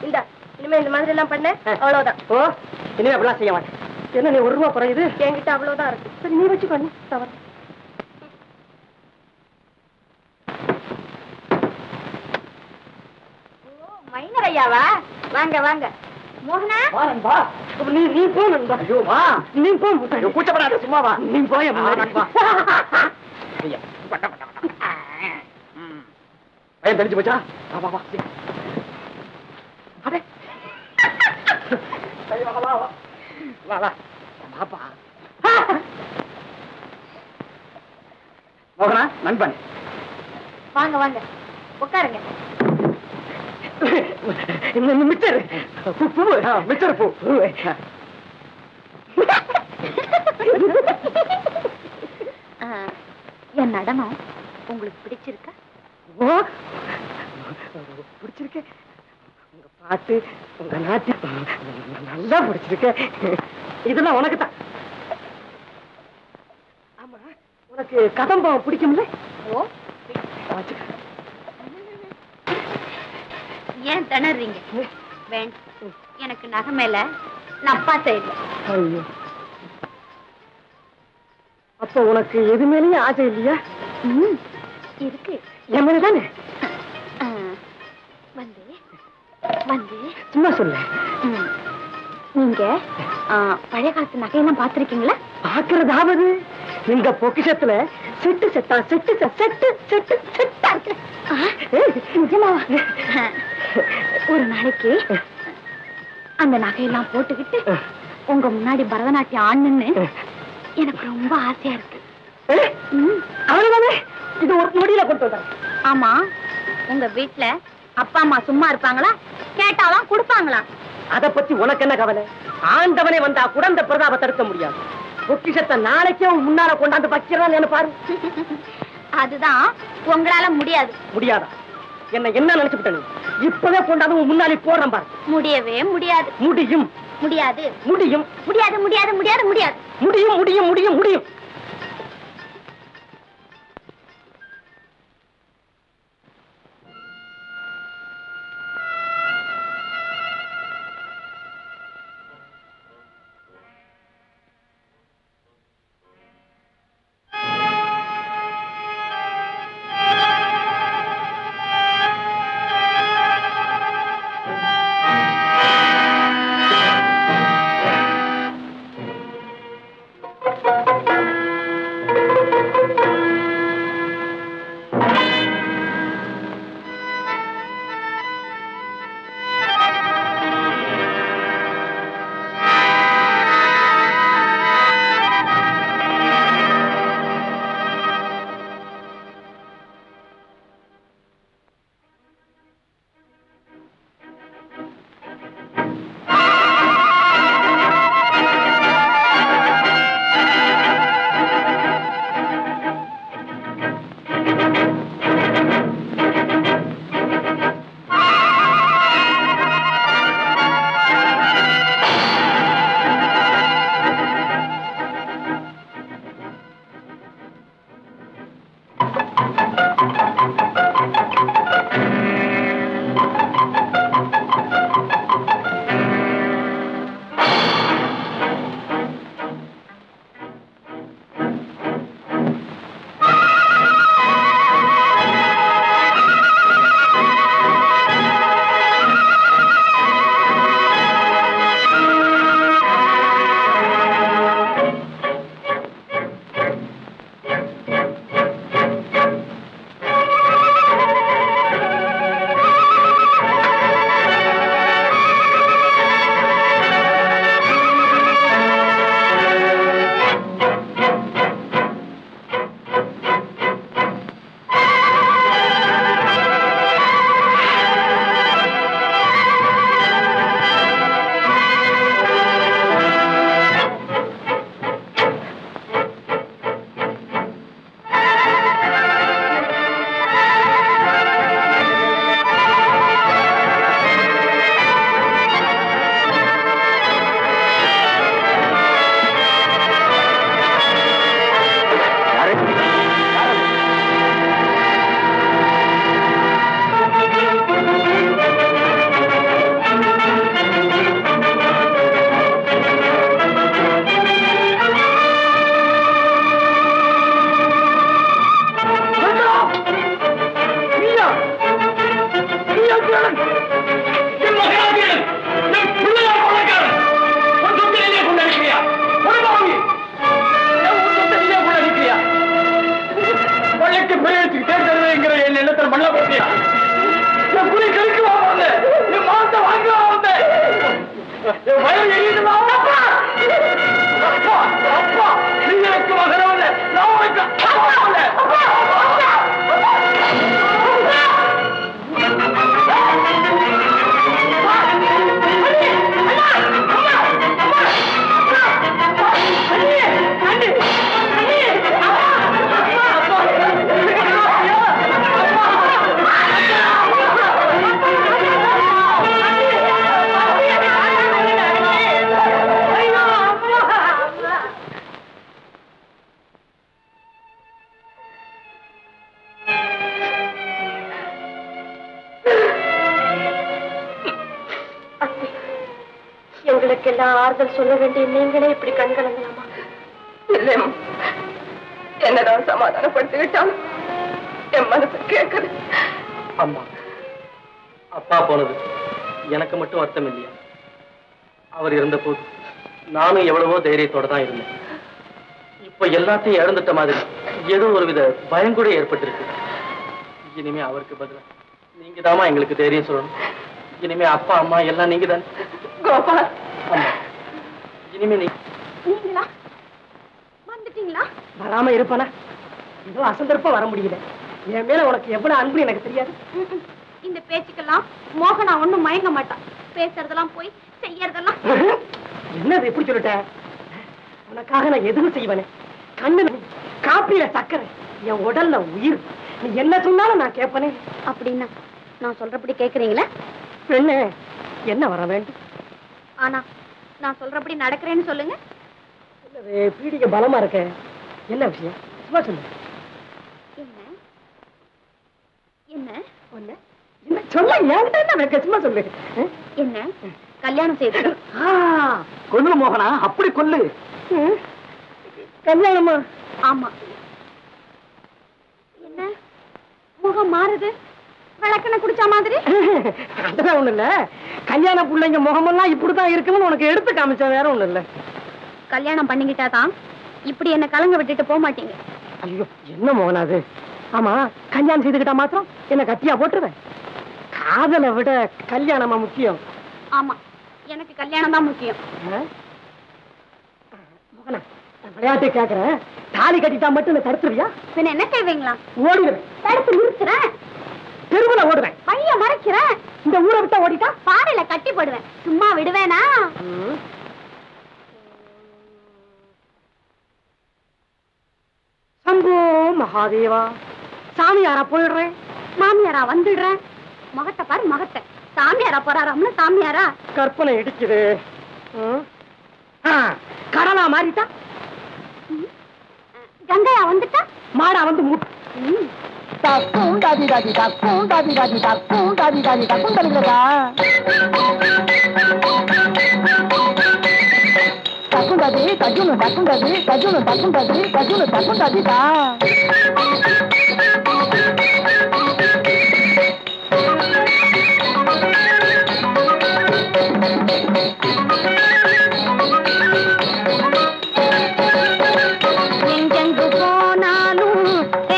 இந்த இனிமே இந்த மாதிரி எல்லாம் பண்ண அவ்வளவுதான். ஓ இனிமே அப்படிலாம் செய்ய மாட்டேன். என்ன நீ 1 ரூபா குறையுது? என்கிட்ட அவ்வளவுதான் இருக்கு. சரி நீ வச்சு பண்ணு. தவறு. மைனர் ஐயாவா? வாங்க வாங்க. மோகனா வா. நீ போ நண்பா. ஐயோ வா, நீ போ. கூச்சப்படாத, சும்மா வா. நீ போய் பையன் தெரிஞ்சு போச்சா? வா வா அதே வா வா வா வா பாப்பா. மோகனா நண்பன். வாங்க வாங்க உட்காருங்க. மிச்சர் பூ, மிச்சர் பூ. என் நடனம் உங்களுக்கு பிடிச்சிருக்கா? ஓ பிடிச்சிருக்க. உங்க பாட்டு, உங்க நாட்டு நல்லா பிடிச்சிருக்க. இதெல்லாம் உனக்கு தான். ஆமா, உனக்கு கதம்பம் பிடிக்கும்ல? ஓ, ஏன் திணறீங்க? வேண்டாம், எனக்கு நகை மேல நப்பாசை இல்லை. ஐயோ, அப்ப உனக்கு எது மேலேயும் ஆசை இல்லையா? இருக்கு. என் மேல தானே? வந்து வந்து சும்மா சொல்ல. நீங்க பழைய காலத்து நகையெல்லாம் பார்த்திருக்கீங்களா? பாக்குறதாவது இந்த பொக்கிஷத்துல செட்டு செட்டா செட்டு செட்டு செட்டு செட்டா இருக்கு. நிஜமாவா? ஒரு நாளைக்கு அந்த நகையெல்லாம் போட்டுக்கிட்டு உங்க முன்னாடி பரதநாட்டியம் ஆடணும்னு எனக்கு ரொம்ப ஆசையா இருக்கு. அவ்வளவுதானே? இது ஒரு நொடியில கொண்டு வந்தேன். ஆமா, உங்க வீட்டுல அப்பா அம்மா சும்மா இருப்பாங்களா? கேட்டாலும் கொடுப்பாங்களா? அத பத்தி உனக்கு என்ன கவலை? ஆண்டவனே வந்தா கூட இந்த பிரதாபத்தை தடுக்க முடியாது. பொக்கிஷத்தை நாளைக்கே முன்னால கொண்டாந்து வைக்கிறான்னு நினைப்பாரு. அதுதான் உங்களால முடியாது. முடியாதா? என்ன நினைச்சுட்டேன்? இப்பவே கொண்டாந்து முன்னாடி போடுறேன் பாரு. முடியவே முடியாது. முடியும். முடியாது. முடியும். முடியாது முடியாது முடியாது முடியாது. முடியும் முடியும் முடியும் முடியும். எங்களுக்கெல்லாம் ஆறுதல் சொல்ல வேண்டிய நீங்களே இப்படி கண்கலங்கலாமா? இல்லையம்மா, என்னதான் சமாதானப்படுத்தி விட்டாலும் என் மனசு கேட்குது. அம்மா, அப்பா போனது எனக்கு மட்டும் அர்த்தம் இல்லையா? அவர் இருந்த போது நானும் எவ்வளவோ தைரியத்தோட தான் இருந்தேன். இப்ப எல்லாத்தையும் இழந்துட்ட மாதிரி ஏதோ ஒருவித பயம் கூட ஏற்பட்டிருக்கு. இனிமே அவருக்கு பதிலா நீங்க தாமா எங்களுக்கு தைரியம் சொல்லணும். இனிமே அப்பா அம்மா எல்லாம் நீங்க தானே. கோபால், இனிமே நீங்களா வந்துட்டீங்களா? வராம இருப்பானா? ஏதோ அசந்தர்ப்பம் வர முடியல. என் மேல உனக்கு எவ்வளவு அன்பு எனக்கு தெரியாது. இந்த பேச்சுக்கெல்லாம் மோகனா ஒண்ணும் மயங்க மாட்டான். பேசுறதெல்லாம் போய் செய்யறதெல்லாம். என்னது எப்படி சொல்லிட்ட? உனக்காக நான் எதுவும் செய்வேனே. கண்ணு காப்பியில சக்கரை, என் உடல்ல உயிர். நீ என்ன சொன்னாலும் நான் கேட்பனே. அப்படின்னா நான் சொல்றபடி கேக்குறீங்களா? பெண்ணு என்ன வர வேண்டும்? ஆனா நான் சொல்றபடி நடக்கிறேன்னு சொல்லுங்க. பீடிக பலமா இருக்க. என்ன விஷயம்? சும்மா சொல்லு. என்ன என்ன ஒண்ணு என்ன சொல்ல? என்கிட்ட என்ன வைக்க? சும்மா சொல்லு. என்ன கல்யாணம் செய்து கொல்லு மோகனா, அப்படி கொல்லு. கல்யாணமா? ஆமா. என்ன முகம் மாறுது? விளக்கணை குடிச்ச மாதிரி? அதெல்லாம் ஒண்ணு இல்ல. கல்யாண பிள்ளைங்க முகமெல்லாம் இப்படிதான் இருக்குன்னு உனக்கு எடுத்து காமிச்சா, வேற ஒண்ணு இல்ல. கல்யாணம் பண்ணிக்கிட்டாதான் இப்படி என்ன கலங்க விட்டுட்டு போக மாட்டீங்க. ஐயோ என்ன மோகனா அது? ஆமா, கல்யாணம் செய்துக்கிட்டா மாத்திரம் என்ன கட்டியா போட்டுருவேன்? காதலை விட கல்யாணமா முக்கியம்? ஆமா, எனக்கு கல்யாணம் தான் முக்கியம். மோகனா, நான் விளையாட்டு கேக்குறேன். தாலி கட்டிட்டா மட்டும் தடுத்துருவியா? பின்ன என்ன செய்வீங்களா? ஓடிடுவேன். தடுத்து நிறுத்துறேன். தெருவுல ஓடுவேன். பைய மறைக்கிறேன். இந்த ஊரை விட்டா ஓடிட்டா பாறையில கட்டி போடுவேன். சும்மா விடுவேனா? சம்போ மகாதேவா. சாமியாரா போயிடுறேன், மாமியாரா வந்துடுறேன். மகத்தை பாரு மகத்தை. சாமியாரா போறாராம்ல சாமியாரா. கற்பனை இடிக்குது. கடலா மாறிட்டா, கங்கையா வந்துட்டா, மாடா வந்து எங்கெங்கு போனாலும்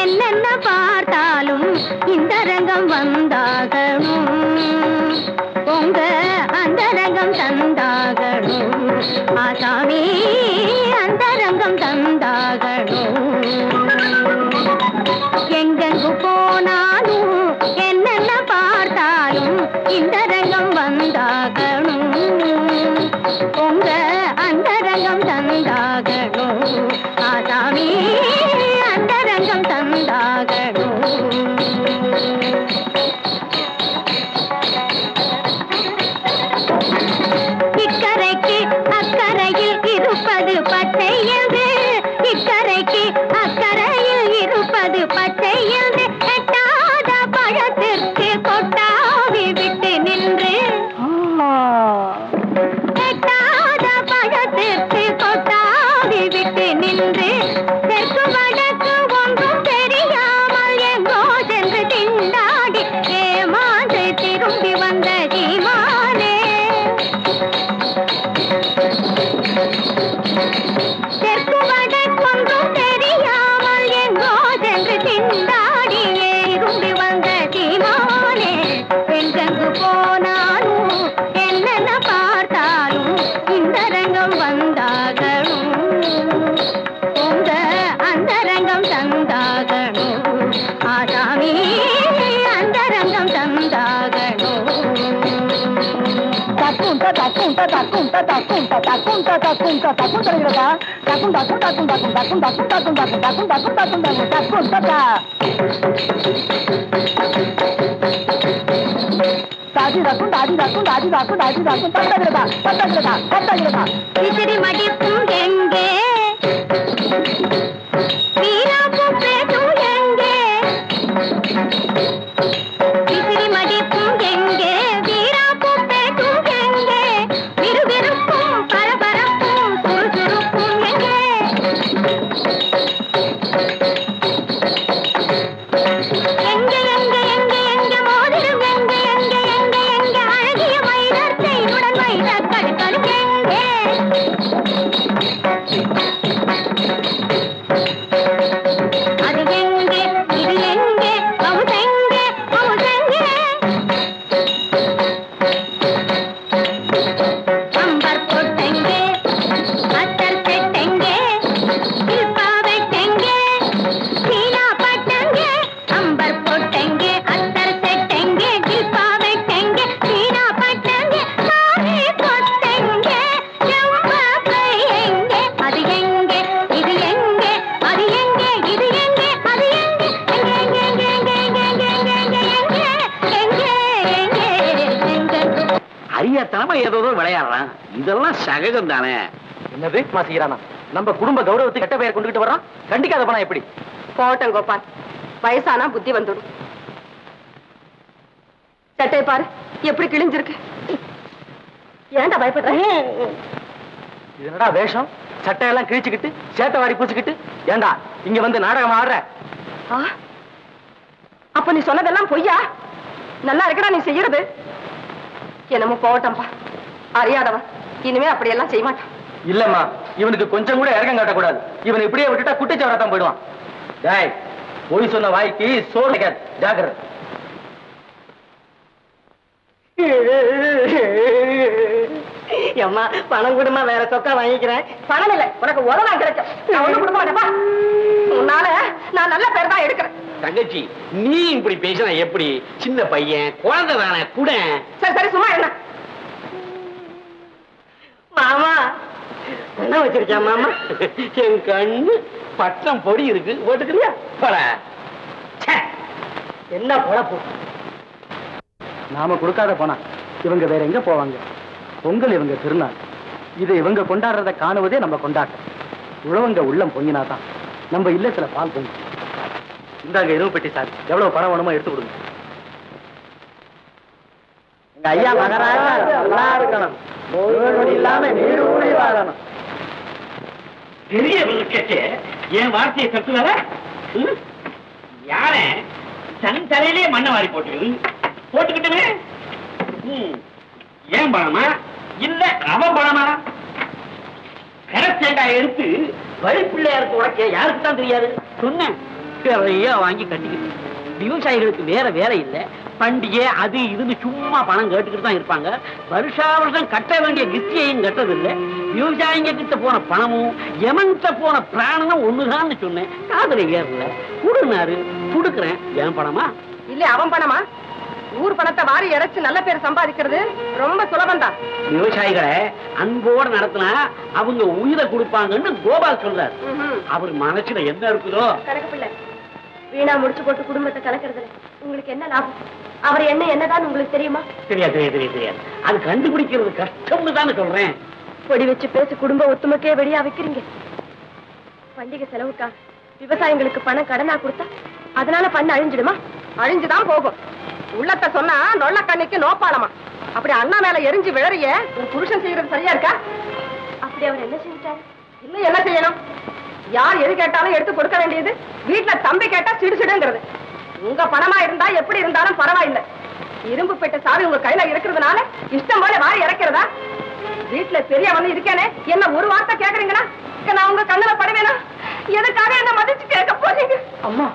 என்னென்ன பார்த்தாலும் இந்த ரங்கம் வந்தாகணும். உங்க அந்த ரங்கம் தந்தாகணும். ஆசாமி அந்த ரங்கம் தந்தாகணும். எங்கெங்கு போனாலும் என்னென்ன பார்த்தாலும் இந்த ரங்கம் வந்தாகணும். உங்க அந்த ரங்கம் தந்தாகணும். ஆசாமி அந்த ரங்கம் தந்தாகணும். இக்கரைக்கு அக்கரையில் இருப்பது பச்சை என்று, இக்கரைக்கு அக்கரையில் இருப்பது பச்சை என்று எட்டாத பழத்திற்கு கொட்டாவி விட்டு நின்று, எட்டாத பழத்திற்கு கொட்டாவி விட்டு நின்று, தெற்கு வடக்கு ஒன்றும் தெரியாமல் எங்கோ சென்று திண்டாடி ஏமாந்து திரும்பி வந்த ஜீமானே. தெற்கு வடக்கொன்றும் தெரியாமல் எங்கோ சென்று திண்டாடியே இரும்பி வந்த தீமானே. எங்கெங்கு போனாலும் என்னென்ன பார்த்தாலும் இந்த ரங்கம் வந்தாகணும். உங்க அந்த ரங்கம் தந்தாகணும். ஆசாமி அந்த ரங்கம் தந்தாகணும். தக்குண்ட தக்குண்ட தக்குண்ட தக்குண்ட தக்குண்ட தக்குண்ட தக்குண்ட தக்குண்ட தக்குண்ட தக்குண்ட தக்குண்ட தக்குண்ட தக்குண்ட தக்குண்ட தக்குண்ட தாதி தக்குண்ட ஆதி தக்குண்ட ஆதி தக்குண்ட ஆதி தக்குண்ட தக்குண்ட தக்குண்ட தக்குண்ட விசிறி மடிப்பும் எங்கே, வீராப்பு பேசும் எங்கே, விசிறி மடிப்பும் எங்கே, வீராப்பு பேசும் எங்கே, விறுவிறுப்பும் பரபரப்பும் சுறுசுறுப்பும் எங்கே. எங்கே எங்கே எங்கே எங்கே மோதிரம் எங்கே எங்கே எங்கே எங்கே அழகிய மயிலர் செய்யுடன் வைர கடுக்கடு எங்கே. தெரியாம ஏதோ விளையாடுறான். இதெல்லாம் சகஜம் தானே. என்னது செய்யறானா? நம்ம குடும்ப கௌரவத்துக்கு கெட்ட பெயர் கொண்டுகிட்டு வர்றான். கண்டிக்காத போனா எப்படி? போட்டேன் கோபால், வயசானா புத்தி வந்துடும். சட்டை பாரு எப்படி கிழிஞ்சிருக்கு. ஏன்டா பயப்படுற? இது என்னடா வேஷம்? சட்டையெல்லாம் கிழிச்சுக்கிட்டு சேட்டை வாரி பூச்சிக்கிட்டு ஏண்டா இங்க வந்து நாடகம் ஆடுற? அப்ப நீ சொன்னதெல்லாம் பொய்யா? நல்லா இருக்கடா நீ செய்யறது. என்னமோ போகட்டம்பா, அறியாதவன். இனிமே அப்படியெல்லாம் செய்ய மாட்டான். இல்லம்மா, இவனுக்கு கொஞ்சம் கூட இறக்கம் காட்டக்கூடாது. இவனை இப்படியே விட்டுட்டா குட்டிச்சவரத்தான் போயிடுவான். டேய், போய் சொன்ன வாய்க்கு சோறு ஜாக்கிரதை. அம்மா பணம் கொடுமா, வேற சொக்கா வாங்கிக்கிறேன். பணம் இல்ல, உனக்கு உதவா கிடைக்கும். நான் ஒண்ணு கொடுக்க மாட்டேப்பா. உன்னால நான் நல்ல பேர் தான் எடுக்கிறேன். தங்கச்சி, நீ இப்படி பேசினா எப்படி? சின்ன பையன், குழந்தை தானே கூட. சரி சரி, சும்மா என்ன மாமா என்ன வச்சிருக்கேன் மாமா? என் கண்ணு பட்டம் பொடி இருக்கு, போட்டுக்கிறியா? போல என்ன பொழப்பு? நாம கொடுக்காத போனா இவங்க வேற எங்க போவாங்க? பொங்கல் இவங்க திருநாள். இதை இவங்க கொண்டாடுறத காணுவதே நம்ம கொண்டாட்டம். உழவங்க உள்ளம் பொங்கினாதான் நம்ம இல்லத்துல பால் பொங்கும். இந்தாங்க இரும்பு பெட்டி சார், எவ்வளவு பணம் வேணுமோ எடுத்து கொடுங்க. எங்க ஐயா மகராஜா நல்லா இருக்கணும், இல்லாம நீடு ஊழி வாழணும். பெரிய விளக்கே என் வார்த்தையை தப்பு வர யார தன் தலையிலே மண்ணை வாரி போட்டுக்கிட்டுமே. ஏன் பணமா இல்ல அவன் பணமா? கரத்தேங்காய் எடுத்து வழிப்பிள்ளையாருக்கு உடைக்க யாருக்கு தான் தெரியாது? சொன்னேன், நிறைய வாங்கி கட்டிக்கிட்டு. விவசாயிகளுக்கு வேற வேலை இல்லை, பண்டிகை அது இதுன்னு சும்மா பணம் கேட்டுக்கிட்டு தான் இருப்பாங்க. வருஷா வருஷம் கட்ட வேண்டிய கிஸ்தியையும் கட்டதில்லை. விவசாயிங்க கிட்ட போன பணமும் எமன்கிட்ட போன பிராணமும் ஒண்ணுதான்னு சொன்னேன். காதலை ஏறல, கொடுனாரு, கொடுக்குறேன். என் பணமா இல்ல அவன் பணமா? ஊர் பணத்தை வாரி இறைச்சு நல்ல பேர் சம்பாதிக்கிறது ரொம்ப சுலபம் தான். விவசாயிகளை அன்போட நடத்தினா அவங்க உயிரை கொடுப்பாங்கன்னு கோபால் சொல்றாரு. அவர் மனசுல என்ன இருக்குதோ. கணக்கு பிள்ளை, வீணா முடிச்சு போட்டு குடும்பத்தை கலக்கிறதுல உங்களுக்கு என்ன லாபம்? அவர் என்ன என்னதான் உங்களுக்கு தெரியுமா? தெரியாது தெரியாது தெரியாது. அது கண்டுபிடிக்கிறது கஷ்டம்னு தானே சொல்றேன். பொடி வச்சு பேசி குடும்ப ஒத்துமைக்கே வெடியா வைக்கிறீங்க. பண்டிகை செலவுக்காக விவசாயிகளுக்கு பணம் கடனா கொடுத்தா அதனால பண்ண அழிஞ்சிடுமா? அழிஞ்சுதான் போகும். உள்ளத்தை சொன்னா நொல்ல கண்ணிக்கு நோப்பாளமா. அப்படி அண்ணா மேல எரிஞ்சு விழறிய உன் புருஷன் செய்யறது சரியா இருக்கா? அப்படி அவர் என்ன செஞ்சாரு? இன்னும் என்ன செய்யணும்? யார் எது கேட்டாலும் எடுத்து கொடுக்க வேண்டியது. வீட்டுல தம்பி கேட்டா சிடுசிடுங்கிறது. உங்க பணமா இருந்தா எப்படி இருந்தாலும் பரவாயில்லை. இரும்பு பெட்ட சாவி உங்க கையில இருக்கிறதுனால இஷ்டம் போல வாரி இறக்கிறதா? வீட்டுல பெரியவன் இருக்கேனே, என்ன ஒரு வார்த்தை கேக்குறீங்கன்னா நான் உங்க கண்ணுல படுவேனா? எதுக்காக என்ன மதிச்சு கேட்க போறீங்க? அம்மா,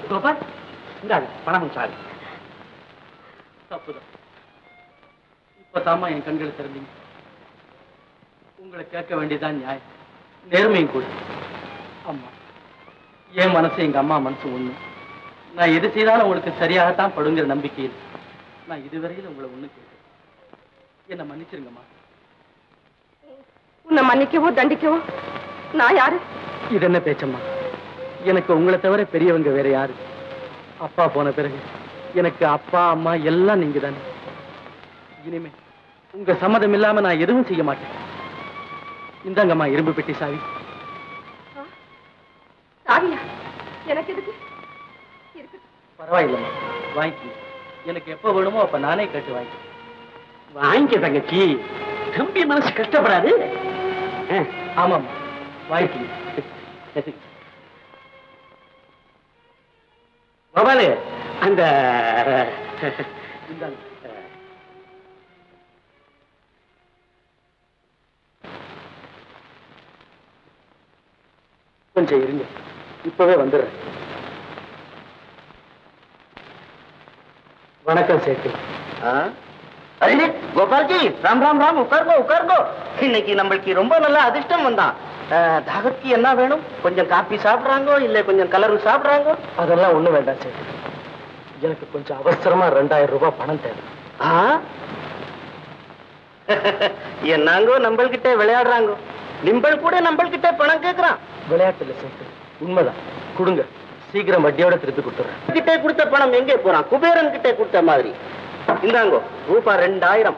கோபால், இந்தாங்க பணம் சாரி. தப்புதான். இப்பதாம்மா என் கண்களை திறந்தீங்க. உங்களை கேட்க வேண்டியதான் நியாயம், நேர்மையும் கூட. அம்மா, என் மனசு எங்க அம்மா மனசு ஒண்ணு. நான் எது செய்தாலும் உங்களுக்கு சரியாகத்தான் படுங்கிற நம்பிக்கையில் நான் இதுவரையில் உங்களை ஒண்ணு கேட்கிறேன். என்ன மன்னிச்சிருங்கம்மா. உன்னை மன்னிக்கவோ தண்டிக்கவோ நான் யாரு? இது என்ன பேச்சம்மா? எனக்கு உங்களை தவிர பெரியவங்க வேற யாரு? அப்பா போன பிறகு எனக்கு அப்பா அம்மா எல்லாம் நீங்க தானே. இனிமே உங்க சம்மதம் இல்லாம நான் எதுவும் செய்ய மாட்டேன். இந்தாங்கம்மா இரும்பு பெட்டி சாவி. சாவியா? எனக்கு எதுக்கு? பரவாயில்லைம்மா, வாங்கி. எனக்கு எப்ப வேணுமோ அப்ப நானே கேட்டு வாங்கி. வாங்கிக்க தங்கச்சி, தம்பி மனசு கஷ்டப்படாது. ஆமாம்மா, வாங்கி. கோபாலு, அந்த கொஞ்சம் இருங்க, இப்பவே வந்துடுறேன். வணக்கம் சேட்டு. अरे गोपाल जी, राम राम राम. उकार गो. இன்னைக்கு நம்மளுக்கு ரொம்ப நல்ல அதிர்ஷ்டம் வந்தான். தாகத்துக்கு என்ன வேணும்? கொஞ்சம் காப்பி சாப்பிடுறாங்கோ இல்ல கொஞ்சம் கலரு சாப்பிடுறாங்கோ? அதெல்லாம் ஒண்ணு வேண்டாம் சேட்டு. எனக்கு கொஞ்சம் அவசரமா 2000 ரூபாய் பணம் தேவை. என்னங்கோ நம்மள்கிட்ட விளையாடுறாங்கோ. நிம்பள் கூட நம்மள்கிட்ட பணம் கேட்கறான். விளையாட்டு இல்ல சேட்டு, உண்மைதான். கொடுங்க, சீக்கிரம் வட்டியோட திருப்பி கொடுத்துறேன். கிட்டே கொடுத்த பணம் எங்கே போறான்? குபேரன் கிட்டே கொடுத்த மாதிரி. இந்தாங்கோ ரூபாய் 2000.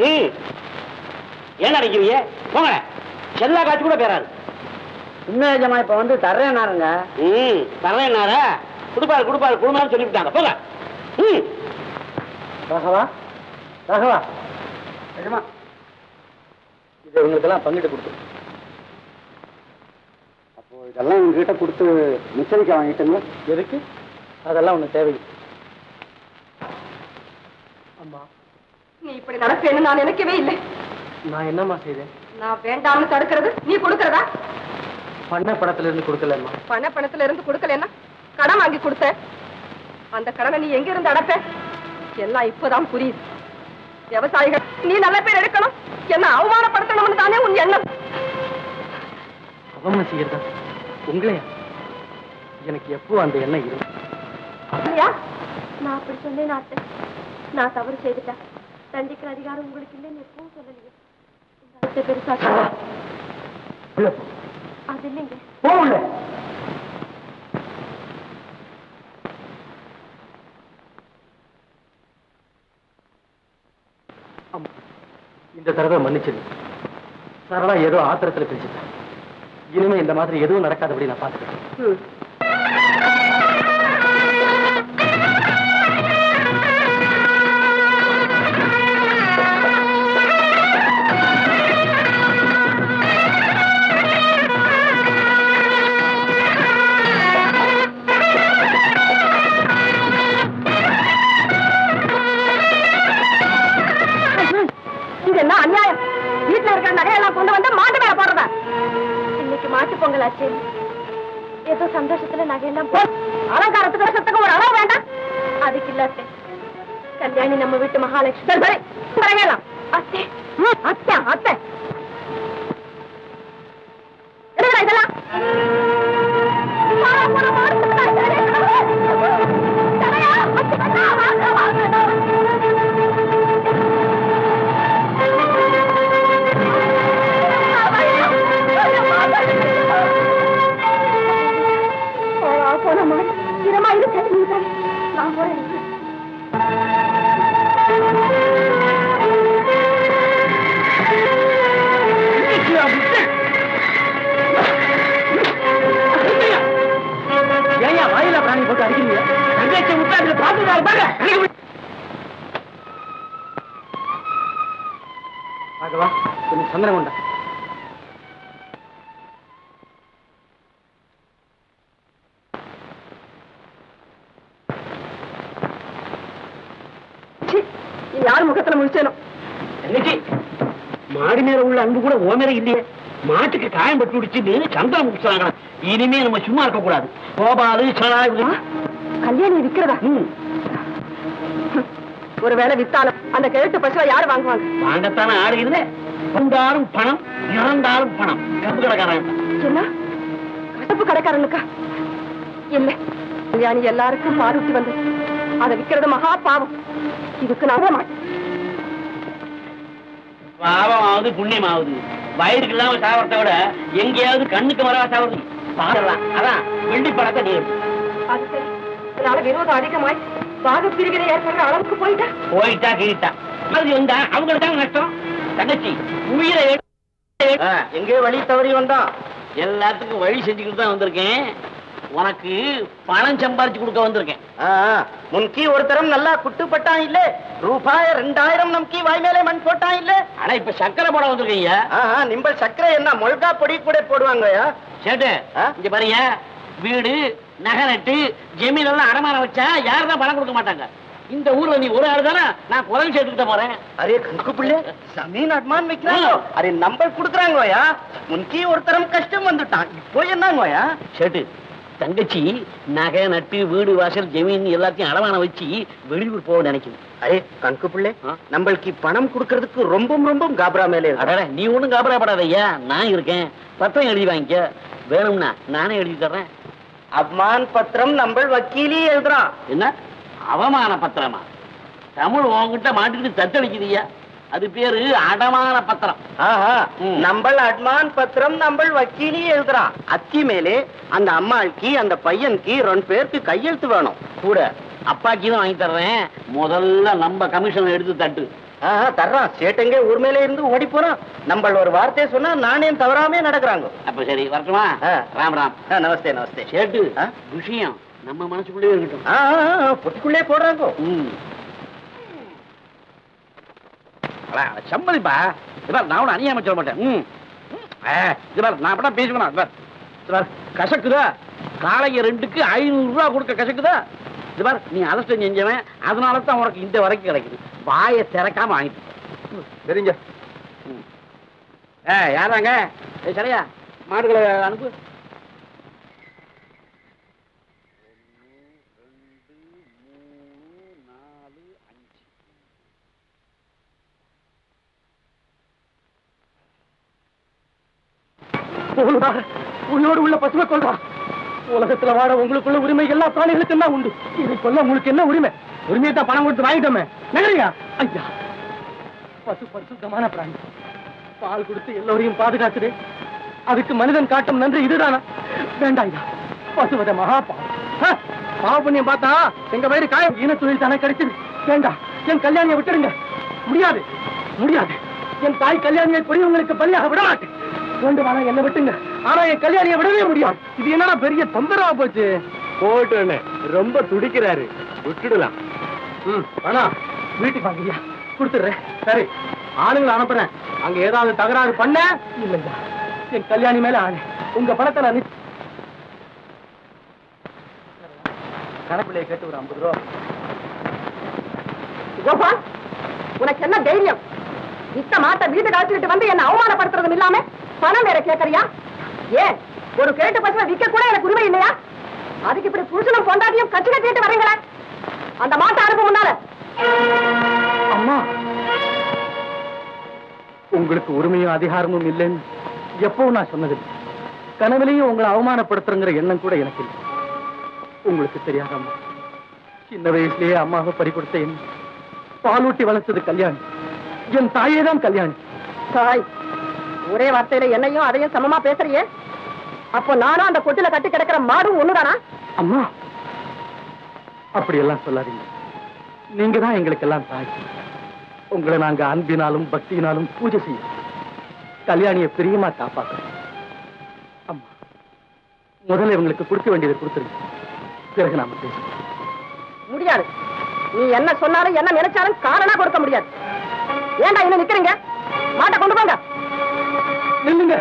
ஏன் அடிக்கிறீங்க? போங்க, செல்லா காட்சி கூட பேராது. சின்ன இப்ப வந்து தர்றேன்னாருங்க. தரேன்னாரா? கொடுப்பாரு குடும்பம் சொல்லிவிட்டாங்க. போங்க. ராகவா, ராகவா, நிஜமா இதை இவங்களுக்கெல்லாம் பங்கிட்டு கொடுத்து. அப்போ இதெல்லாம் உங்ககிட்ட கொடுத்து மிச்சரிக்க வாங்கிட்டுங்களா? எதுக்கு? அதெல்லாம் ஒண்ணு தேவையில்லை. அம்மா, நீ இப்படி நடப்பேன்னு நான் நினைக்கவே இல்லை. நான் என்னம்மா செய்தேன்? நான் வேண்டாம்னு தடுக்கிறது நீ கொடுக்கறதா? பண்ண பணத்துல இருந்து கொடுக்கலம்மா. பணத்துல இருந்து கொடுக்கலன்னா கடன் வாங்கி கொடுத்த அந்த கடனை நீ எங்க இருந்து அடைப்ப? எல்லாம் இப்பதான் புரியுது. விவசாயிகள் நீ நல்ல பேர் எடுக்கணும், என்ன அவமானப்படுத்தணும்னு தானே உன் எண்ணம். அவமானம் செய்யறதா உங்களையா? எனக்கு எப்போ அந்த எண்ணம் இருக்கு. அப்படியா? நான் அப்படி சொன்னேன் அத்தை. நான் தவறு செய்துட்டேன். தண்டிக்கிற அதிகாரம் உங்களுக்கு இல்லைன்னு எப்பவும் சொல்லலையே. பெருசா அது இல்லைங்க. இந்த தடவை மன்னிச்சிரு. சரளா ஏதோ ஆத்திரத்துல பேசிட்டேன். இனிமே இந்த மாதிரி எதுவும் நடக்காதபடி நான் பாத்துக்கிறேன். அநியாயம். வீட்டுல இருக்கிற நகையெல்லாம் கொண்டு வந்து மாட்டு மேல போடுறதா? இன்னைக்கு மாட்டு பொங்கல் ஆச்சு. ஏதோ சந்தோஷத்துல நகையெல்லாம் போ. அலங்காரத்துக்கு வருஷத்துக்கு ஒரு அளவு வேண்டாம். அதுக்கு இல்ல அத்தை. கல்யாணி நம்ம வீட்டு மகாலட்சுமி நகையெல்லாம் அத்தை அத்தை அத்தை எடுக்கிறா இதெல்லாம். இதமா இருக்கு. நான் போறேன். ஏயா வாயில பிராணி போட்டு அடிக்கிறீங்க? தங்கச்சி விட்டு அதுல பாத்துக்காரு பாருங்க. ராகவா, கொஞ்சம் சந்தனம் கொண்டா. யார் முகத்துல முடிச்சேனோ. தங்கச்சி, மாடி மேல உள்ள அன்பு கூட ஓ மேல இல்லையே. மாட்டுக்கு காயம் பட்டு விடுச்சு சந்தனம் முடிச்சாங்க. இனிமே நம்ம சும்மா இருக்க கூடாது. கோபாலு சலா கல்யாணி விக்கிறதா? ஒருவேளை வித்தாலும் அந்த கிழட்டு பசுவை யாரு வாங்குவாங்க? வாங்கத்தானே ஆடு இல்லை. வந்தாலும் பணம், இறந்தாலும் பணம். கப்பு கடைக்காரன் என்ன? கசப்பு கடைக்காரனுக்கா? இல்ல, கல்யாணி எல்லாருக்கும் பாரூட்டி வந்து அதை விக்கிறது மகா பாவம். இதுக்கு நான் மாட்டேன். பாவமாவது புண்ணியமாவது வயிறுக்கு இல்லாம சாவறத விட எங்கேயாவது கண்ணுக்கு வரவா சாவறது பாடலாம். அதான் வெள்ளி படத்தை நீ அது சரி. இதனால விரோதம் அதிகமாய் பாக பிரிவினை ஏற்படுற அளவுக்கு போயிட்டா கீழிட்டா அது வந்தா அவங்களுக்கு தான் நஷ்டம். தங்கச்சி உயிரை எங்கே வழி தவறி வந்தான். எல்லாத்துக்கும் வழி செஞ்சுக்கிட்டு தான் வந்திருக்கேன். உனக்கு பணம் சம்பாரிச்சு கொடுக்க வந்திருக்கேன். முன்கி ஒரு தரம் நல்லா குட்டுப்பட்டான் இல்ல, ரூபாய் 2000 நம்கி வாய் மேலே மண் போட்டான் இல்ல. ஆனா இப்ப சக்கரை போட வந்திருக்கீங்க. நிம்ப சக்கரை என்ன மொழ்கா பொடி கூட போடுவாங்கயா? சேட்டு இங்க பாருங்க, வீடு நகை நட்டு ஜமீன் எல்லாம் அடமானம் வச்சா யாருதான் பணம் கொடுக்க மாட்டாங்க. இந்த ஊர்ல நீ ஒரு ஆள் தானே, நான் குரல் சேர்த்துக்கிட்ட போறேன். அரே கணக்கு பிள்ளை, ஜமீன் அட்மான் வைக்கிறாங்க. Array number கொடுக்குறாங்கயா. முன்கி ஒரு தரம் கஷ்டம் வந்துட்டான், இப்போ என்னங்கயா? சேட்டு, தங்கச்சி நகை நட்டு வீடு வாசல் ஜமீன் எல்லாத்தையும் அடமானம் வச்சு வெளியூர் போக நினைக்குது. அரே கணக்கு பிள்ளை, நம்மளுக்கு பணம் கொடுக்கறதுக்கு ரொம்ப ரொம்ப காபரா மேலே. அட நீ ஒண்ணும் காபராப்படாதையா, நான் இருக்கேன். பத்திரம் எழுதி வாங்கிக்க. வேணும்னா நானே எழுதி தர்றேன். அப்மான் பத்திரம் நம்ம வக்கீலி எழுதுறான். என்ன அவமான பத்திரமா? தமிழ் உங்ககிட்ட மாட்டுக்கிட்டு தத்தளிக்குதுயா. அது பேரு அடமான பத்திரம். நம்ம அட்மான் பத்திரம் நம்ம வக்கீலி எழுதுறான். அத்தி மேலே அந்த அம்மாளுக்கு அந்த பையனுக்கு 2 பேருக்கு கையெழுத்து வேணும். கூட அப்பாக்கி தான் வாங்கி தர்றேன். முதல்ல நம்ம கமிஷன் எடுத்து தட்டு. தர்றான். சேட்டங்க ஊர் மேலே இருந்து ஓடி போறான். நம்ம ஒரு வார்த்தையை சொன்னா நானே தவறாமே நடக்கிறாங்க. அப்ப சரி வரட்டுமா? ராம் ராம். நமஸ்தே நமஸ்தே. சேட்டு விஷயம் நம்ம மனசுக்குள்ளே இருக்கட்டும். பொட்டிக்குள்ளே போடுறாங்க. சம்மதிப்பா. நான் ஒண்ணு அநியாயமா சொல்ல மாட்டேன். நான் அப்பதான் பேசுவேன். கசக்குதா காலைய 2க்கு 500 ரூபா கொடுக்க கசக்குதா? இது பார், நீ அதிர்ஷ்டம் செஞ்சவன், அதனால தான் உனக்கு இந்த வரைக்கும் கிடைக்குது. வாயை திறக்காம வாங்கிட்டு சரிங்க. யாராங்க? சரியா மாடுகளை அனுப்பு. உன்னோடு உள்ள பசுமை கொள்றா. உலகத்துல வாட உங்களுக்குள்ள உரிமை எல்லா பிராணிகளுக்கும் தான் உண்டு. இதை கொள்ள உங்களுக்கு என்ன உரிமை? உரிமையை தான் பணம் கொடுத்து வாங்கிட்டோமே. நகரியா ஐயா, பசு பரிசுத்தமான பிராணி. பால் கொடுத்து எல்லோரையும் பாதுகாத்துடு. அதுக்கு மனிதன் காட்டும் நன்றி இதுதானா? வேண்டாம் ஐயா, பசுவத மகா பாவம். பாவப்புண்ணியம் பார்த்தா எங்க வயிறு காயம். ஈன தொழில் தானே கிடைச்சது. வேண்டாம், என் கல்யாணியை விட்டுடுங்க. முடியாது முடியாது. என் தாய் கல்யாணியை பெரியவங்களுக்கு பலியாக விட மாட்டேன். வேண்டுமானா என்ன விட்டுங்க, ஆனா என் கல்யாணியை விடவே முடியாது. இது என்னடா பெரிய தொந்தரவா போச்சு. போட்டு ரொம்ப துடிக்கிறாரு, விட்டுடலாம். ஆனா வீட்டுக்கு வாங்கய்யா, கொடுத்துடுறேன். சரி, ஆளுங்களை அனுப்புறேன். அங்க ஏதாவது தகராறு பண்ண இல்லையா, என் கல்யாணி மேல ஆணை. உங்க பணத்தை நான் கணக்குள்ளைய கேட்டு ஒரு 50 ரூபா. கோபால், உனக்கு என்ன தைரியம்? இத்த மாட்ட வீடு காய்ச்சிட்டு வந்து என்ன அவமானப்படுத்துறதும் இல்லாம பணம் வேற கேட்கறியா? ஏன் ஒரு கேட்டு பசுவை விற்க கூட எனக்கு உரிமை இல்லையா? அதுக்கு இப்படி புருஷனும் பொண்டாட்டியும் கட்சி கட்டிட்டு வரீங்களா? அந்த மாட்டை அனுப்ப முன்னால. அம்மா, உங்களுக்கு உரிமையும் அதிகாரமும் இல்லைன்னு எப்பவும் நான் சொன்னது. கனவுலையும் உங்களை அவமானப்படுத்துறங்கிற எண்ணம் கூட எனக்கு இல்லை. உங்களுக்கு தெரியாத அம்மா, சின்ன வயசுலயே அம்மாவை பறி கொடுத்த என்ன பாலூட்டி வளர்த்தது கல்யாணி. என் தாயே தான் கல்யாணி. தாய் ஒரே வார்த்தையில என்னையும் அதையும் சமமா பேசுறியே. அப்போ நானும் அந்த கொட்டில கட்டி கிடக்கிற மாடும் ஒண்ணுதானா? அம்மா, அப்படியெல்லாம் சொல்லாதீங்க. நீங்க தான் எங்களுக்கெல்லாம் தாய். உங்களை நாங்க அன்பினாலும் பக்தியினாலும் பூஜை செய்யும். கல்யாணியை பிரியமா காப்பாற்றுறோம். அம்மா, முதல்ல இவங்களுக்கு கொடுக்க வேண்டியதை கொடுத்துருங்க, பிறகு நாம பேசுவோம். முடியாது. நீ என்ன சொன்னாலும் என்ன நினைச்சாலும் காரணா கொடுக்க முடியாது. ஏண்டா இன்னும் நிக்கிறீங்க? மாட்டை கொண்டு போங்க. நில்லுங்க,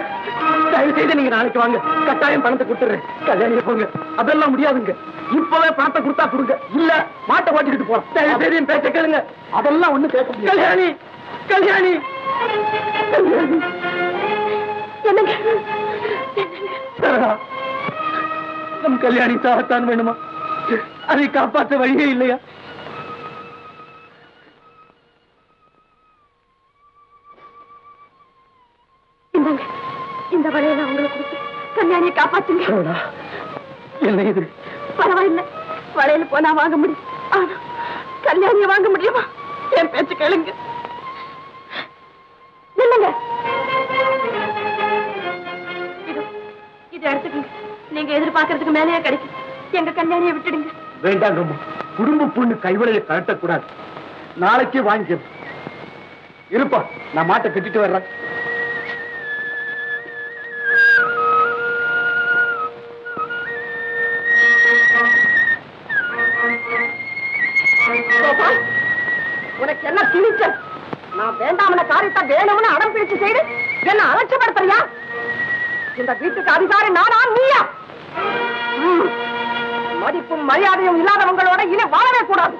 தயவு செய்து நீங்க நாளைக்கு வாங்க. கட்டாயம் பணத்தை கொடுத்துறேன். கல்யாணியை போங்க. அதெல்லாம் முடியாதுங்க. இப்பவே பணத்தை கொடுத்தா கொடுங்க, இல்ல மாட்டை ஓட்டிக்கிட்டு போலாம். தயவு செய்து என் பேச்ச கேளுங்க. அதெல்லாம் ஒண்ணு கேட்க முடியாது. கல்யாணி, கல்யாணி, கல்யாணி. என்னங்க நம் கல்யாணி சாகத்தான் வேணுமா? அதை காப்பாற்ற வழியே இல்லையா? இந்த வளையல உங்களுக்கு கொடுத்து கல்யாணியை காப்பாத்துங்க. என்ன இது? பரவாயில்லை, வளையல போனா வாங்க முடியும், ஆனா கல்யாணியை வாங்க முடியுமா? என் பேச்சு கேளுங்க. நில்லுங்க. இது எடுத்துக்கங்க. நீங்க எதிர்பார்க்கறதுக்கு மேலேயே கிடைக்கும். எங்க கல்யாணியை விட்டுடுங்க. வேண்டாங்க, குடும்ப பொண்ணு கைவளைய கழட்டக்கூடாது. நாளைக்கே வாங்கி இருப்பா. நான் மாட்டை கட்டிட்டு வர்றேன். உனக்கு என்ன திணிச்சல்? நான் வேண்டாமன காரியத்தை வேணும்னு அடம் பிடிச்சு செய்து என்ன அலட்சியப்படுத்துறியா? இந்த வீட்டுக்கு அதிகாரி நானா நீயா? மதிப்பும் மரியாதையும் இல்லாதவங்களோட இனி வாழவே கூடாது.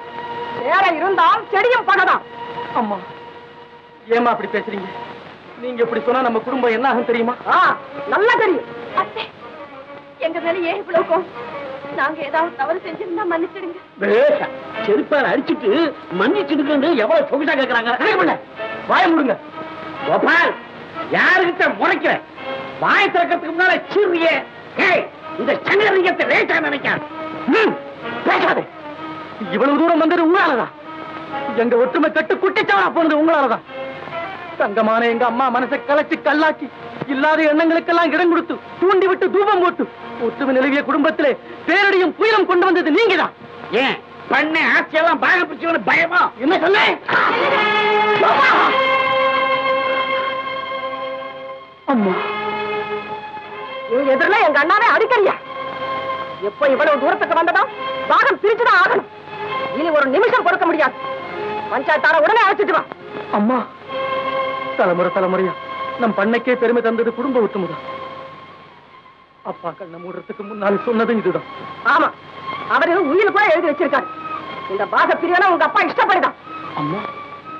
வேற இருந்தால் செடியும் பகதான். அம்மா, ஏமா அப்படி பேசுறீங்க? நீங்க இப்படி சொன்னா நம்ம குடும்பம் என்ன ஆகும் தெரியுமா? நல்லா தெரியும். எங்க மேல ஏன் இவ்வளவு? நாங்க ஏதாவது தவறு செஞ்சிருந்தா மன்னிச்சிடுங்க. செருப்பால் அடிச்சுட்டு மன்னிச்சிடுங்க எவ்வளவு சொகுசா கேட்கறாங்க. வாய முடுங்க. கோபால், யாருகிட்ட முறைக்கிற? வாய திறக்கிறதுக்கு முன்னால சீரியே. இந்த சங்கரலிங்கத்தை ரேட்டா நினைக்காது. பேசாதே. இவ்வளவு தூரம் வந்தது உங்களாலதான். எங்க ஒற்றுமை கட்டு குட்டிச்சவனா போனது உங்களாலதான். தங்கமான எங்க அம்மா மனசை கலைச்சு கல்லாக்கி இல்லாத எண்ணங்களுக்கெல்லாம் இடம் கொடுத்து தூண்டி விட்டு தூபம் போட்டு ஒற்றுமை நிலவிய குடும்பத்திலே பேரடியும் புயலும் கொண்டு வந்தது நீங்கதான். ஏன் பண்ண ஆசையெல்லாம் பாக பிடிச்சவன பயமா என்ன சொல்ல? அம்மா, எதிரில எங்க அண்ணாவே அடிக்கறியா? எப்ப இவ்வளவு தூரத்துக்கு வந்ததா பாகம் பிரிச்சுதான் ஆகணும். இனி ஒரு நிமிஷம் கொடுக்க முடியாது. பஞ்சாயத்தார உடனே அழைச்சிட்டு வா. அம்மா, தலைமுறை தலைமுறையா நம் பண்ணைக்கே பெருமை தந்தது குடும்ப ஒத்துமுதான். அப்பா கண்ணை மூடுறதுக்கு முன்னால் சொன்னது இதுதான். ஆமா, அவரு உயிர் கூட எழுதி வச்சிருக்காரு. இந்த பாக பிரியனா உங்க அப்பா இஷ்டப்படிதான். அம்மா,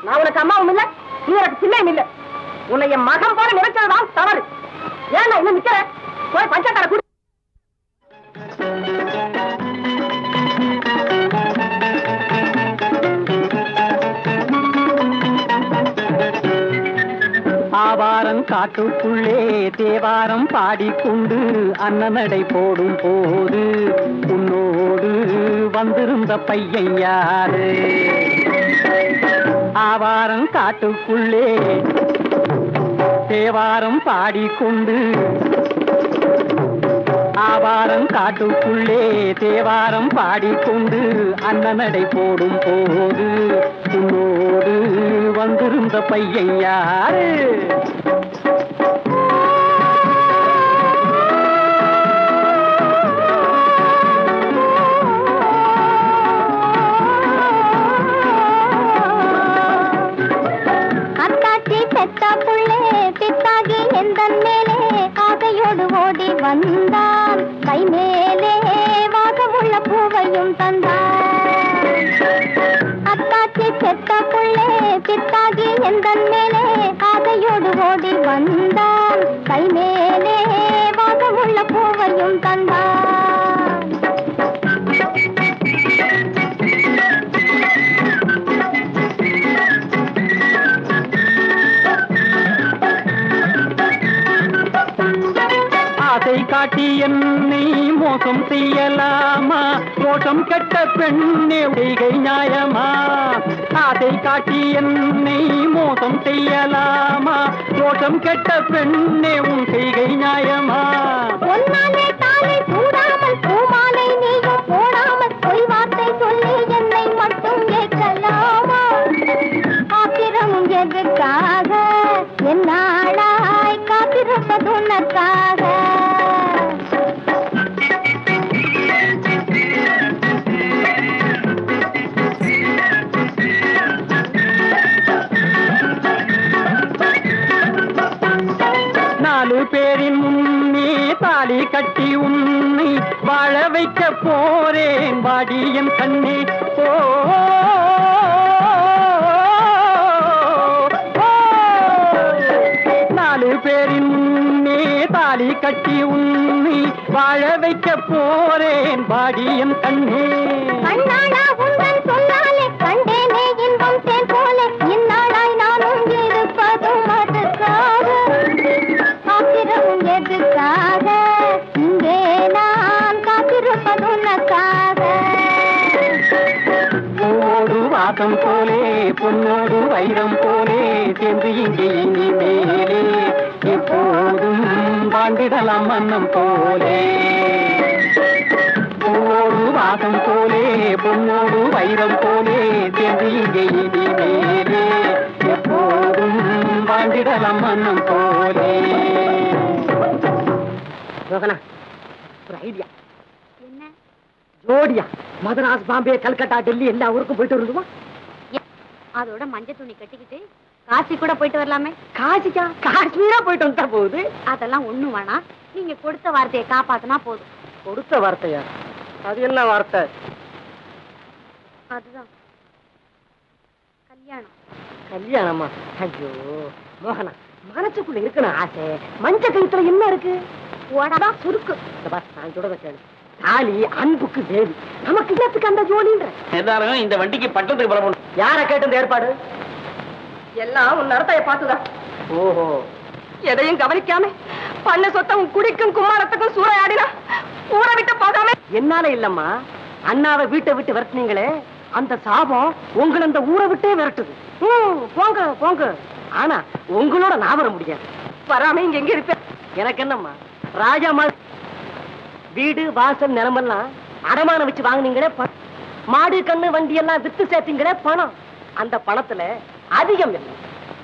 நான் உனக்கு அம்மாவும் இல்ல, நீ எனக்கு பிள்ளையும் இல்ல. உன்னை என் மகன் போல நினைச்சதுதான் தவறு. ஏன் நான் இன்னும் நிக்கிறேன்? போய் பஞ்சாயத்தார குடி. ஆவாரம் காட்டுக்குள்ளே தேவாரம் பாடிக்கொண்டு அன்னநடை போடும் போது உன்னோடு வந்திருந்த பையன் யாரு? ஆவாரம் காட்டுக்குள்ளே தேவாரம் பாடிக்கொண்டு ஆவாரம் காட்டுக்குள்ளே தேவாரம் பாடிக்கொண்டு அன்னநடை போடும் போது உன்னோடு வந்திருந்த பையன் யாரு? அத்தாச்சி பெத்த புள்ளே பித்தாகி எந்தன் மேலே ஆசையோடு ஓடி வந்தான். கை மேலே வாசமுள்ள பூவையும் தந்தான். அத்தாச்சி பெத்த புள்ளே பித்தாகி எந்தன் மேலே ஆசையோடு ஓடி வந்தான். கை மேலே வாசமுள்ள பூவையும் தந்தான். ஆசை காட்டி என்னை மோசம் செய்யலாமா? மோசம் கெட்ட பெண்ணே செய்கை நியாயமா? ஆசை காட்டி என்னை மோசம் செய்யலாமா? மோசம் கெட்ட பெண்ணே உன் செய்கை நியாயமா? பொன்னாலே தாலி சூடாமல் பூமாலை நீயும் போடாமல் பொய் வார்த்தை சொல்லி என்னை மட்டும் கேட்கலாமா? காத்திரமும் எதுக்காக? என்னாளாய் காத்திருப்பது உனக்காக. நாலு பேரின் முன்னே தாலி கட்டி உன்னை வாழ வைக்க போறேன் வாடி என் கண்ணே. ஓ, நாலு பேரின் முன்னே தாலி கட்டி உன்னை வாழ வைக்க போறேன் வாடி என் கண்ணே. கண்ணாடா உங்கள் சொன்னாலே கண்டேனே இன்பம் தேன் போல. இந்நாளாய் நானும் இருப்பதும் அதுக்காக. காத்திரமும் எதுக்காக? இங்கே நான் காத்திருப்பது உனக்காக. பூவோடு வாசம் போலே பொன்னோடு வைரம் போலே சேர்ந்து இங்கே இனிமேலே எப்போதும் வாழ்ந்திடலாம் மன்னம் போலே. பூவோடு வாசம் போலே பொன்னோடு வைரம் போலே சேர்ந்து இங்கே இனிமேலே எப்போதும் வாழ்ந்திடலாம் மன்னம் போலே. யோகனா, ஒரு ஐடியா. என்ன? ஜோடியா மதராஸ், பாம்பே, கல்கட்டா, டெல்லி எல்லா ஊருக்கும் போயிட்டு வருதுமா? அதோட மஞ்சள் துணி கட்டிக்கிட்டு காசி கூட போயிட்டு வரலாமே. காசிக்கா? காஷ்மீரா போயிட்டு வந்துட்டா போகுது. அதெல்லாம் ஒண்ணும் வேணாம். நீங்க கொடுத்த வார்த்தையை காப்பாத்தினா போதும். கொடுத்த வார்த்தையா? அது என்ன வார்த்தை? அதுதான் கல்யாணம். கல்யாணமா? ஐயோ மோகனா, மனசுக்குள்ள இருக்கணும் ஆசை. மஞ்ச கழுத்துல என்ன இருக்கு? ஓடா சுருக்கு. நான் சொல்றத கேளு. தாலி அன்புக்கு தேவி, நமக்கு இன்னத்துக்கு அந்த ஜோலின்ற. எல்லாரும் இந்த வண்டிக்கு பட்டத்துக்கு புறப்படும். யார கேட்டு இந்த ஏற்பாடு? எல்லாம் உன் நடத்தைய பார்த்துதான். ஓஹோ, எதையும் கவனிக்காம பண்ண சொத்த உன் குடிக்கும் கும்மாரத்துக்கும் சூறையாடினா ஊரை விட்டு போகாம. என்னால இல்லம்மா, அண்ணாவை வீட்டை விட்டு விரட்டினீங்களே, அந்த சாபம் உங்களை அந்த ஊரை விட்டே விரட்டுது. போங்க போங்க. ஆனா உங்களோட நான் வர முடியாது. வராம இங்க எங்க இருப்பேன்? எனக்கு என்னம்மா, ராஜா மாதிரி வீடு வாசல் நிலமெல்லாம் அடமான வச்சு வாங்கினீங்களே, மாடு கண்ணு வண்டி எல்லாம் வித்து சேர்த்தீங்களே பணம், அந்த பணத்துல அதிகம் இல்லை,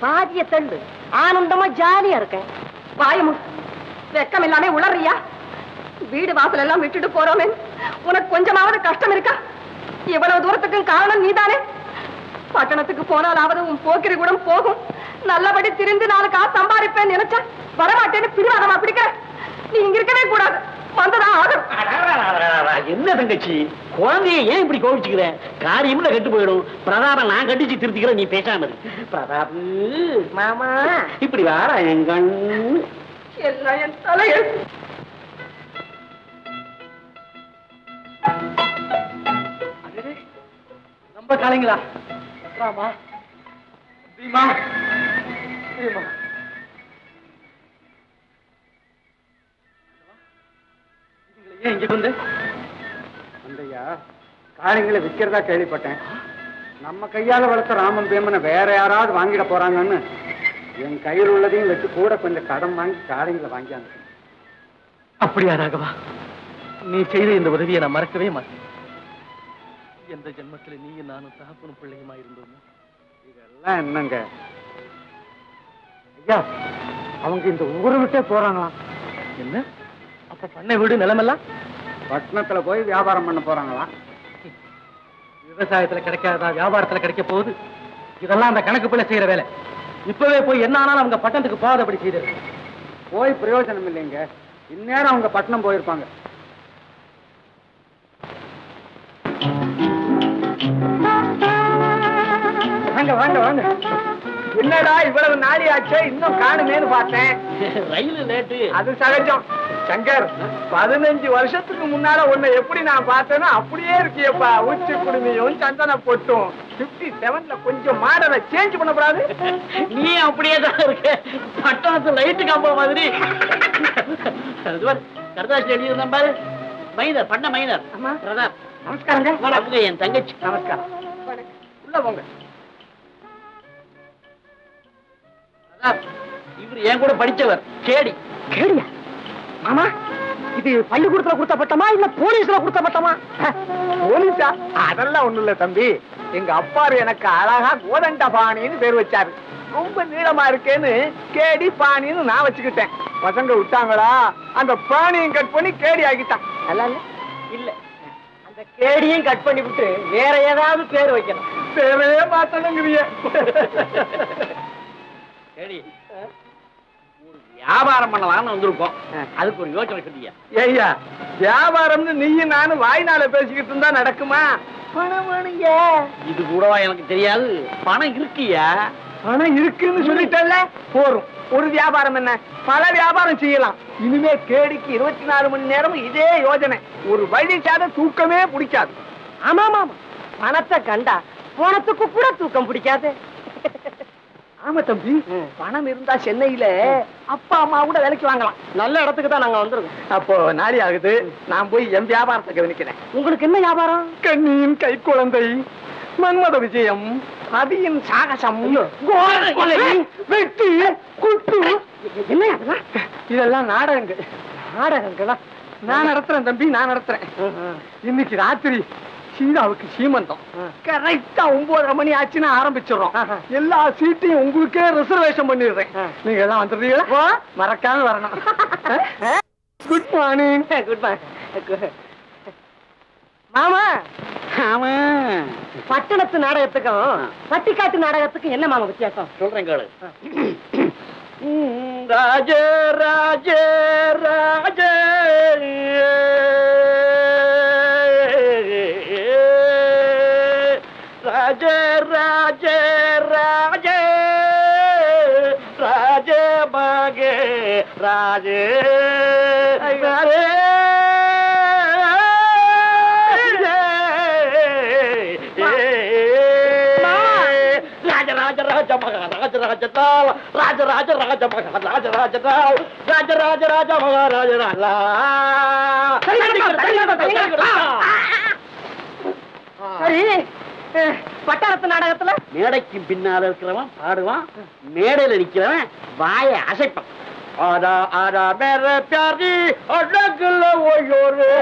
பாதிய தள்ளு, ஆனந்தமா ஜாலியா இருக்கேன். வாயமு வெக்கம் இல்லாம உளறியா? வீடு வாசல் எல்லாம் விட்டுட்டு போறோமே, உனக்கு கொஞ்சமாவது கஷ்டம் இருக்கா? இவ்வளவு தூரத்துக்கும் காரணம் நீதானே. பட்டணத்துக்கு போனாலாவது உன் போக்கிரி கூட போகும், நல்லபடி திரிந்து 4 காசு சம்பாதிப்பேன் நினைச்சா வரமாட்டேன்னு பிடிவாதமா பிடிக்கிற. நீ இங்க இருக்கவே கூடாது, வந்ததான் ஆகும். என்ன தங்கச்சி, குழந்தைய ஏன் இப்படி கோவிச்சுக்கிற? காரியம்ல கெட்டு போயிடும். பிரதாப நான் கண்டிச்சு திருத்திக்கிறேன், நீ பேசாம இரு. பிரதாபு மாமா இப்படி வார என் கண்ணு எல்லாம் என் தலையில். ரொம்ப காலைங்களா? ராமா பீமா பீமா ஏன் இங்க வந்து? அந்தையா காளைங்களை விற்கிறதா கேள்விப்பட்டேன். நம்ம கையால வளர்த்த ராமன் பேமனை வேற யாராவது வாங்கிட போறாங்கன்னு என் கையில் உள்ளதையும் வச்சு கூட கொஞ்சம் கடன் வாங்கி காளைங்களை வாங்கியாங்க. அப்படியா ராகவா? நீ செய்த இந்த உதவியை நான் மறக்கவே மாட்டேன். எந்த ஜென்மத்துல நீயும் நானும் தகப்பனும் பிள்ளையுமா இருந்தோம். இதெல்லாம் என்னங்க ஐயா, அவங்க இந்த ஊரை விட்டே போறாங்களாம். என்ன? அப்ப பண்ணை வீடு நிலமெல்லாம் பட்டணத்துல போய் வியாபாரம் பண்ண போறாங்களாம். விவசாயத்துல கிடைக்காதா வியாபாரத்துல கிடைக்க போகுது? இதெல்லாம் அந்த கணக்கு பிள்ளை செய்யற வேலை. இப்பவே போய் என்ன ஆனாலும் அவங்க பட்டணத்துக்கு போகாதபடி செய்தது. போய் பிரயோஜனம் இல்லைங்க, இந்நேரம் அவங்க பட்டணம் போயிருப்பாங்க. வாங்க வாங்க வாங்க. என்னடா இவ்வளவு நாளி ஆச்சே, இன்னும் காணுமேனு பார்த்தேன். ரயில் லேட்டு. அது சகஜம். சங்கர், 15 வருஷத்துக்கு முன்னால உன்னை எப்படி நான் பார்த்தேனோ அப்படியே இருக்கியப்பா. உச்சி குடுமையும் சந்தன பொட்டும். 57ல கொஞ்சம் மாடலை சேஞ்ச் பண்ணக்கூடாது? நீ அப்படியே தான் இருக்க, பட்டணத்து லைட்டு கம்ப மாதிரி. கருதாசி எழுதி பாரு. மைனர், பண்ண மைனர். பிரதாப். நமஸ்காரங்க. அவங்க என் தங்கச்சி. நமஸ்காரம். உள்ள போங்க. இவர் என் கூட படிச்சவர். கேடி. கேடியா? மாமா இது பள்ளிக்கூடத்துல கொடுத்த பட்டமா இல்ல போலீஸ்ல கொடுத்த பட்டமா? போலீஸா? அதெல்லாம் ஒண்ணு இல்ல தம்பி. எங்க அப்பாரு எனக்கு அழகா கோதண்ட பாணின்னு பேர் வச்சாரு. ரொம்ப நீளமா இருக்கேன்னு கேடி பாணின்னு நான் வச்சுக்கிட்டேன். பசங்க விட்டாங்களா, அந்த பாணியும் கட் பண்ணி கேடி ஆகிட்டான். நல்லா இல்ல, அந்த கேடியும் கட் பண்ணி விட்டு வேற ஏதாவது பேர் வைக்கணும். பேரே மாத்தணுங்கிறிய. கேடி, ஒரு வியாபாரம் பண்ணலாம்னு வந்திருக்கோம். அதுக்கு ஒரு யோசனை சொல்லியா? ஏய்யா, வியாபாரம்னு நீயும் நானும் வாய்னால பேசிக்கிட்டு இருந்தா நடக்குமா? பணம் வேணுங்க. இது கூடவா எனக்கு தெரியாது? பணம் இருக்கியா? பணம் இருக்குன்னு சொல்லிட்டல போறோம். ஒரு வியாபாரம் என்ன, பல வியாபாரம் செய்யலாம். இனிமே கேடிக்கு 24 மணி நேரமும் இதே யோஜனை. ஒரு வழி சாத தூக்கமே பிடிக்காது. ஆமா மாமா, பணத்தை கண்டா போனத்துக்கு கூட தூக்கம் பிடிக்காது. ஆமா தம்பி, பணம் இருந்தா சென்னையில அப்பா அம்மா கூட வேலைக்கு வாங்கலாம். நல்ல இடத்துக்கு தான் நாங்க வந்திருக்கோம். அப்போ நாளை ஆகுது, நான் போய் என் வியாபாரத்தை கவனிக்கிறேன். உங்களுக்கு என்ன வியாபாரம்? கண்ணியின் கை குழந்தை, மன்மத விஜயம், அதியின் சாகசம், வெட்டி குட்டு. என்ன அதெல்லாம்? இதெல்லாம் நாடகங்கள். நாடகங்களா? நான் நடத்துறேன் தம்பி, நான் நடத்துறேன். இன்னைக்கு ராத்திரி சீதாவுக்கு சீமந்தம். கரெக்டா 9:30 மணி ஆச்சுன்னா ஆரம்பிச்சிடறோம். எல்லா சீட்டையும் உங்களுக்கே ரிசர்வேஷன் பண்ணிடுறேன். நீங்க எல்லாம் வந்துடுறீங்களா? மறக்காம வரணும். Good morning. குட் மார்னிங் மாமா. ஆமா, பட்டணத்து நாடகத்துக்கும் பட்டிக்காட்டு நாடகத்துக்கும் என்ன மாமா வித்தியாசம்? சொல்றேன் கேளு. ராஜ ராஜ ராஜ ராஜ ராஜ ராஜ ராஜ மகே ராஜ ராஜ ராஜ மகா ராஜ ராஜ தாள் ராஜ ராஜ ராஜ மகா ராஜ ராஜ தாள் ராஜ ராஜ ராஜ மகா ராஜ ராஜா. சரி, பட்டணத்து நாடகத்துல மேடைக்கு பின்னால இருக்கிறவன் பாடுவான், மேடையில நிக்கிறவன் வாயை அசைப்பான். ஆடா ஆடா மேர பியாரி அடகுல ஓயோரே.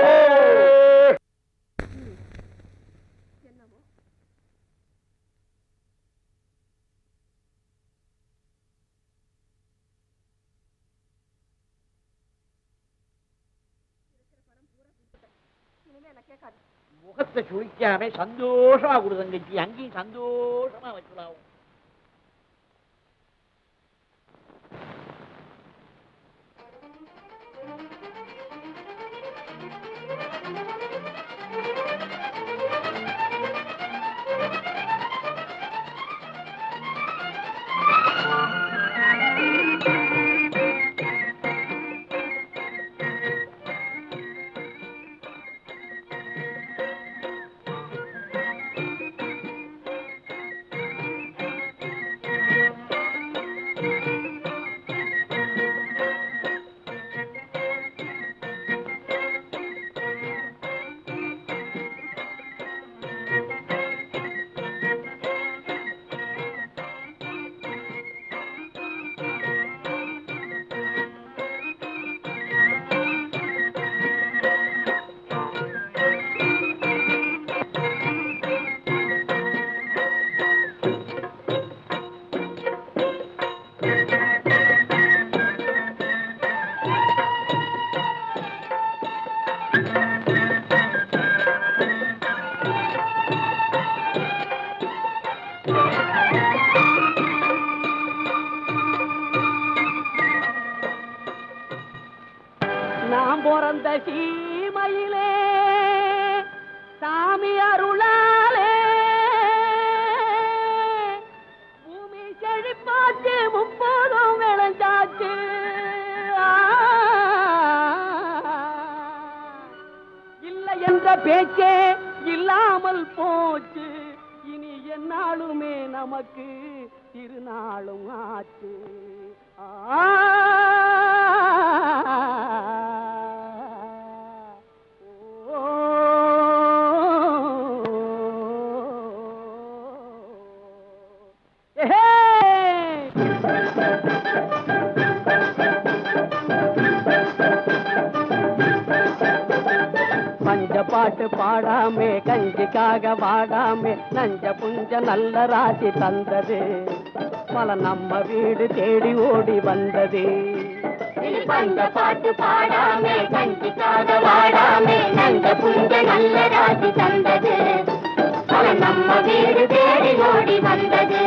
இனிமே என்ன கேட்காது. முகத்தை சுழிக்காம சந்தோஷமா கொடு தங்கச்சி, அங்கேயும் சந்தோஷமா வச்சுலாம். நாம் பிறந்த சீமையிலே சாமி அருளாலே பூமி செழிப்பாச்சு, முப்போதும் விளைஞ்சாச்சு. இல்லை என்ற பேச்சே இல்லாமல் போச்சு. இனி என்னாலுமே நமக்கு திருநாளும் ஆச்சு. பஞ்ச பாட்டு பாடாமே, கஞ்சிக்காக வாடாமே, நஞ்ச புஞ்ச நல்ல ராசி தந்தது. பல நம்ம வீடு தேடி ஓடி வந்தது. பஞ்ச பாட்டு பாடாமே, கஞ்சிக்காக வாடாமே, நஞ்ச புஞ்ச நல்ல ராசி தந்தது. பல நம்ம வீடு தேடி ஓடி வந்தது.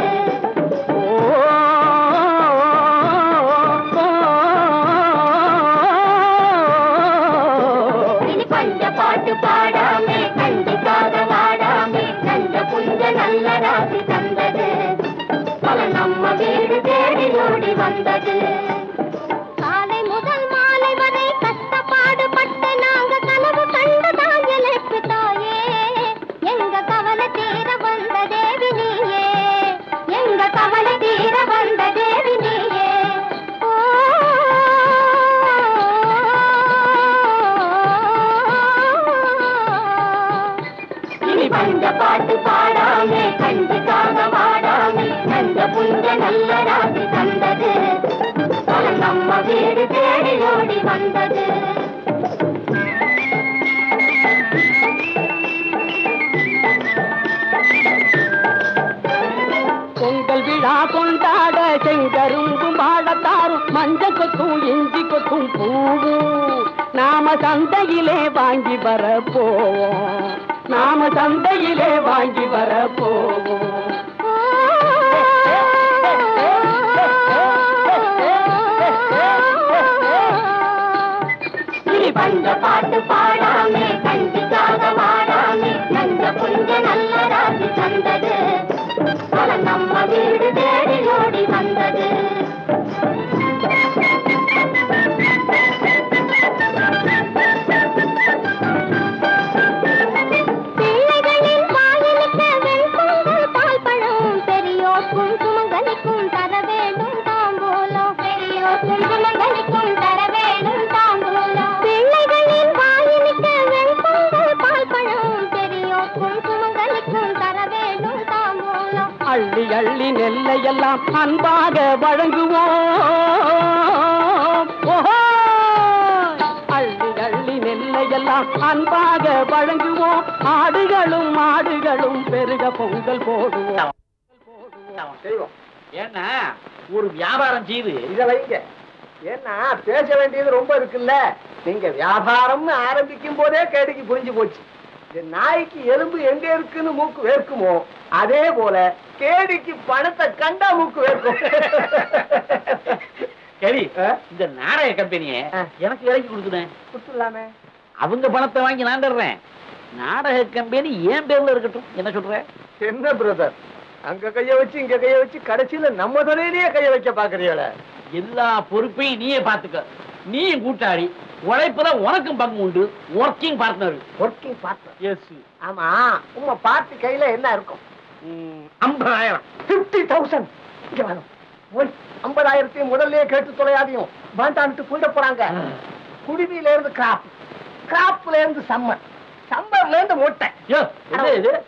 பாட்டு பாடாமே, கஞ்சிக்காக வாடாமே, நஞ்ச புஞ்ச நல்ல ராசி தந்தது. பல நம்ம வீடு தேடி ஓடி வந்தது. காலை முதல் மாலை வரை கஷ்டப்பாடு பட்டு நாங்க கனவு கண்டுதான் எனக்கு தாயே. எங்க கவலை தீர வந்த தேவி நீயே, எங்க கவலை தீர வந்த தேவி நீயே. பஞ்ச பாட்டு பாடாமே, கஞ்சிக்காக வாடாமே, நஞ்ச புஞ்ச நல்ல ராசி தந்தது. பல நம்ம வீடு தேடி ஓடி வந்தது. பொங்கல் விழா கொண்டாட செங்கரும்பும் வாழத்தாரும், மஞ்ச கொத்தும் இஞ்சி கொத்தும் பூவும் நாம சந்தையிலே வாங்கி வர போவோம். நாம சந்தையிலே வாங்கி வர போவோம். பஞ்ச பாட்டு பாடாமே, கஞ்சிக்காக வாடாமே, நஞ்ச புஞ்ச நல்ல ராசி தந்தது. பல நம்ம வீடு தேடி ஓடி வந்தது. பிள்ளைகளின் வாயிலுக்கு வெண்பொங்கல் பால் பழம், பெரியோர்க்கும் சுமங்கலிக்கும் தர வேண்டும் தாம்பூலம். பெரியோர்க்கும் சுமங்கலிக்கும் தர வேண்டும் தாம்பூலம். பிள்ளைகளின் வாயிலுக்கு வெண்பொங்கல் பால் பழம், பெரியோர்க்கும் சுமங்கலிக்கும் தர வேண்டும் தாம்பூலம். அள்ளி அள்ளி நெல்லையெல்லாம் அன்பாக வழங்குவோம். அள்ளி அள்ளி நெல்லையெல்லாம் அன்பாக வழங்குவோம். ஆடுகளும் மாடுகளும் பெருக பொங்கல் போடுவோம். செய்வோம். ஏன்னா ஒரு வியாபாரம் செய்து இதை வைங்க. ஏன்னா பேச வேண்டியது ரொம்ப இருக்குல்ல. நீங்க வியாபாரம்னு ஆரம்பிக்கும் போதே கேடிக்கு புரிஞ்சு போச்சு. இந்த நாய்க்கு எலும்பு எங்க இருக்குன்னு மூக்கு வேர்க்குமோ அதே போல கேடிக்கு பணத்தை கண்டா மூக்கு வேர்க்கும். சரி, இந்த நாடக கம்பெனியை எனக்கு இறக்கி கொடுக்குறேன். கொடுத்துடலாமே. அவங்க பணத்தை வாங்கி நான் தர்றேன். நாடக கம்பெனி என் பேர்ல இருக்கட்டும். என்ன சொல்ற? என்ன பிரதர், அங்க கைய வச்சு இங்க கைய வச்சு கடைசியில நம்ம தொழிலையே கைய வைக்க பாக்குறீங்கள. எல்லா பொறுப்பையும் நீயே பாத்துக்க. நீ கூட்டாளி, உழைப்புல உனக்கும் பங்கு உண்டு. Working partner. Working partner. Yes. ஆமா, உங்க பார்ட்டி கையில என்ன இருக்கும்? 50,000. 50,000. இங்க வேணும். 50,000 முதல்லயே கேட்டு தொலையாதையும் வேண்டான்ட்டு போயிட போறாங்க. குடிவில இருந்து கிராப், கிராப்ல இருந்து சம்மர், சம்மர்ல இருந்து மூட்டை.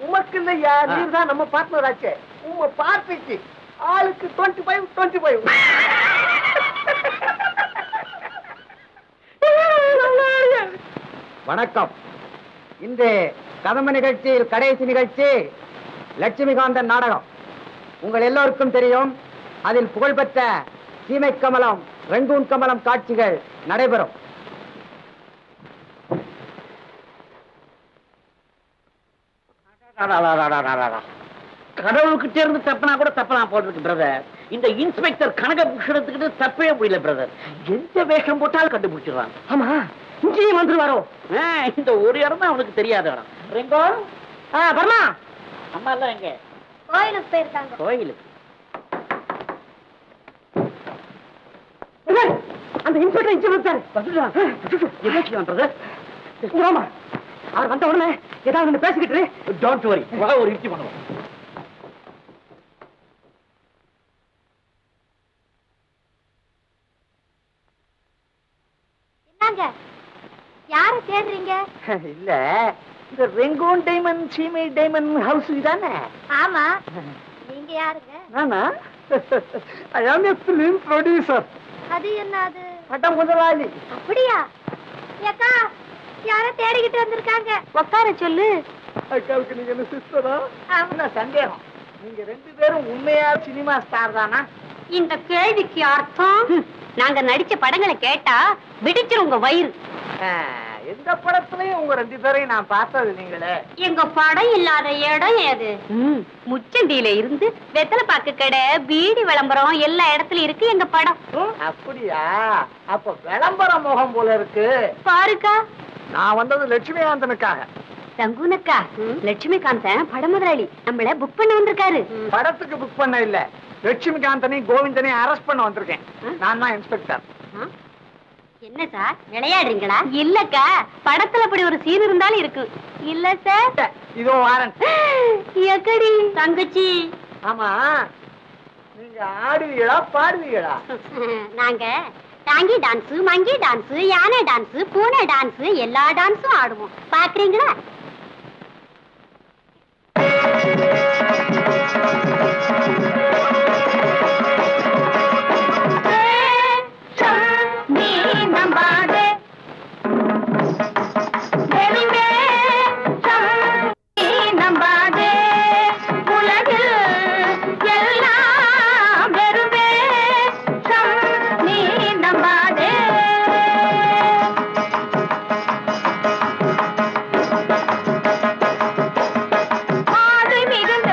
உமக்கு இல்லையா, நீர் தான் நம்ம பார்ட்னர் ஆச்சே. உங்க பார்ட்டிக்கு ஆளுக்கு 25. வணக்கம். இந்த கதம்ப நிகழ்ச்சியில் கடைசி நிகழ்ச்சி லட்சுமிகாந்தன் நாடகம். உங்கள் எல்லோருக்கும் தெரியும், அதில் புகழ்பெற்ற சீமை கமலம், ரெங்கூன் கமலம் காட்சிகள் நடைபெறும். கடவுள்கிட்ட இருந்து தப்பனா கூட தப்பலாம் போட்டிருக்கு பிரதர். இந்த இன்ஸ்பெக்டர் கனகபூஷணத்துக்கிட்ட தப்பவே முடியல பிரதர். எந்த வேஷம் போட்டாலும் கண்டுபிடிச்சிடறான். ஆமா, இங்கேயும் வந்துருவாரோ? இந்த ஒரு இடம் தான் அவனுக்கு தெரியாத இடம். ரெங்கோ, பர்மா அம்மா எல்லாம் எங்க? கோயிலுக்கு போயிருக்காங்க. கோயிலுக்கு. அந்த இன்ஸ்பெக்டர் இங்க வந்தாரு. என்ன செய்யலாம் பிரதர்? ஆமா, அவர் வந்த உடனே ஏதாவது ஒண்ணு பேசிக்கிட்டு. டோன்ட் வரி, வா ஒரு இன்சி பண்ணுவோம். என்னங்க, யார தேடுறீங்க? இல்ல, இந்த ரெங்கோன் டைமண்ட் சீமை டைமண்ட் ஹவுஸ் தானே? ஆமா, நீங்க யாருங்க? நானா? ஐ ஆம் எ ஃபிலிம் ப்ரொடியூசர். அது என்ன? அது பட்டம் முதலாளி. அப்படியா? ஏக்கா, யார தேடிக்கிட்டு வந்திருக்காங்க. உட்கார சொல்லு. அக்காவுக்கு நீங்க என்ன சிஸ்டரா? ஆமா. சந்தேகம், நீங்க 2 பேரும் உண்மையா சினிமா ஸ்டார் தானா? இந்த கேள்விக்கு அர்த்தம், நாங்க நடிச்ச படங்களை கேட்டா விடிச்சிரும் உங்க வயிறு. எந்த படத்துலயும் உங்க 2 பேரையும் நான் பார்த்தது நீங்களே. எங்க படம் இல்லாத இடம் ஏது? முச்சந்தியில இருந்து வெத்தலை பாக்கு கடை, பீடி விளம்பரம் எல்லா இடத்துலயும் இருக்கு எங்க படம். அப்படியா? அப்ப விளம்பர முகம் போல இருக்கு. பாருக்கா, நான் வந்தது லட்சுமிகாந்தனுக்காக. ரங்கூனக்கா, லட்சுமிகாந்தன் பட முதலாளி நம்மள புக் பண்ண வந்திருக்காரு. படத்துக்கு புக் பண்ண இல்ல, லட்சுமிகாந்தனையும் கோவிந்தனையும் அரெஸ்ட் பண்ண வந்திருக்கேன். நான் தான் இன்ஸ்பெக்டர். என்ன சார் விளையாடுறீங்களா? இல்லக்கா, படத்துல அப்படி ஒரு சீன் இருந்தாலும் இருக்கு. இல்ல சார், இதோ வாரண்ட். எக்கடி தங்கச்சி? ஆமா, நீங்க ஆடுவீங்களா பாடுவீங்களா? நாங்க டாங்கி டான்ஸ், மங்கி டான்ஸ், யானை டான்ஸ், பூனை டான்ஸ், எல்லா டான்ஸும் ஆடுவோம். பாக்குறீங்களா? மிகுந்த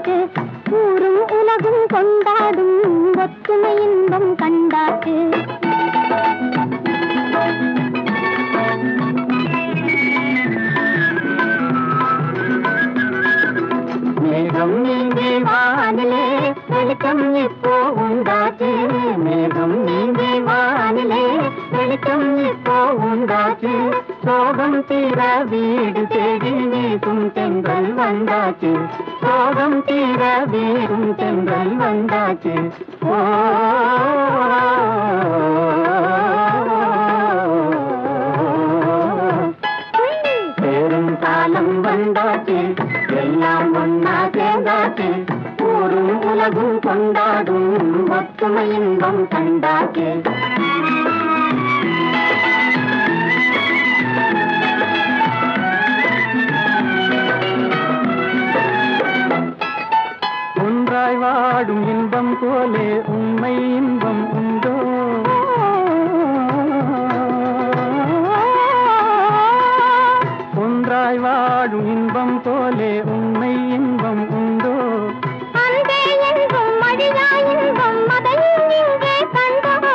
வந்தாச்சு, ஊரும் உலகும் கொண்டாடும் ஒற்றுமை இன்பம் கண்டாச்சு. மேகம் நீங்கி வானிலே வெளிச்சம் இப்போ உண்டாச்சு, மேகம் நீங்கி வானிலே வெளிச்சம் இப்போ உண்டாச்சு. சோகம் தீர வீடு தேடி வீசும் தென்றல் வந்தாச்சு, சோகம் தீர வீடும் தென்றல் வந்தாச்சு. ஓ பேரும் காலம் வந்தாச்சு, எல்லாம் ஒன்னா சேர்ந்தாச்சு, ஊரும் உலகும் கொண்டாடும் ஒற்றுமை இன்பம் கண்டாச்சு. ஒன்றாய் வாடும் இன்பம் போலே உண்மை இன்பம் உண்டோ, ஒன்றாய் வாடும் இன்பம் போலே உண்மை இன்பம் உண்டோ. அன்பே இன்பம் மடியா இன்பம் அதையும் இங்கே கண்டோம்.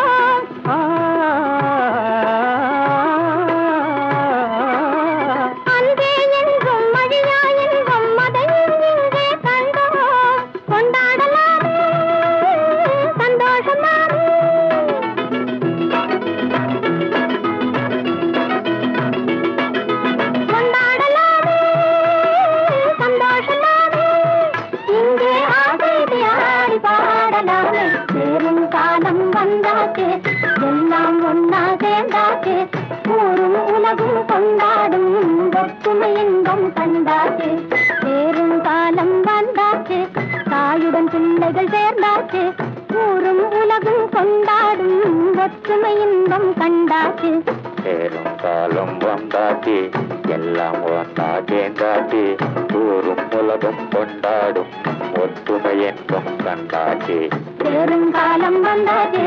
அன்பே இன்பம் மடியா இன்பம் அதையும் இங்கே கண்டோம். கொண்டாடலாமே சந்தோஷமாமே. கொண்டாடலாமே சந்தோஷமாமே. இங்கே ஆசைதி ஆடி பாடலாமே. சேரும் காலம் வந்தாச்சு, எல்லாம் ஒன்னா சேர்ந்தாச்சு, ஊரும் உலகும் கொண்டாடும் ஒற்றுமை இன்பம் கண்டாச்சு. சேரும் காலம் வந்தாச்சு, தாயுடன் பிள்ளைகள் சேர்ந்தாச்சு, ஊரும் உலகும் கொண்டாடும் ஒற்றுமை இன்பம் கண்டாச்சு. சேரும் காலம் வந்தாச்சு, எல்லாம் ஒன்னா சேர்ந்தாச்சு, ஊரும் உலகம் கொண்டாடும் ஒற்றுமை இன்பம் கண்டாச்சு. சேரும் காலம் வந்தாச்சு,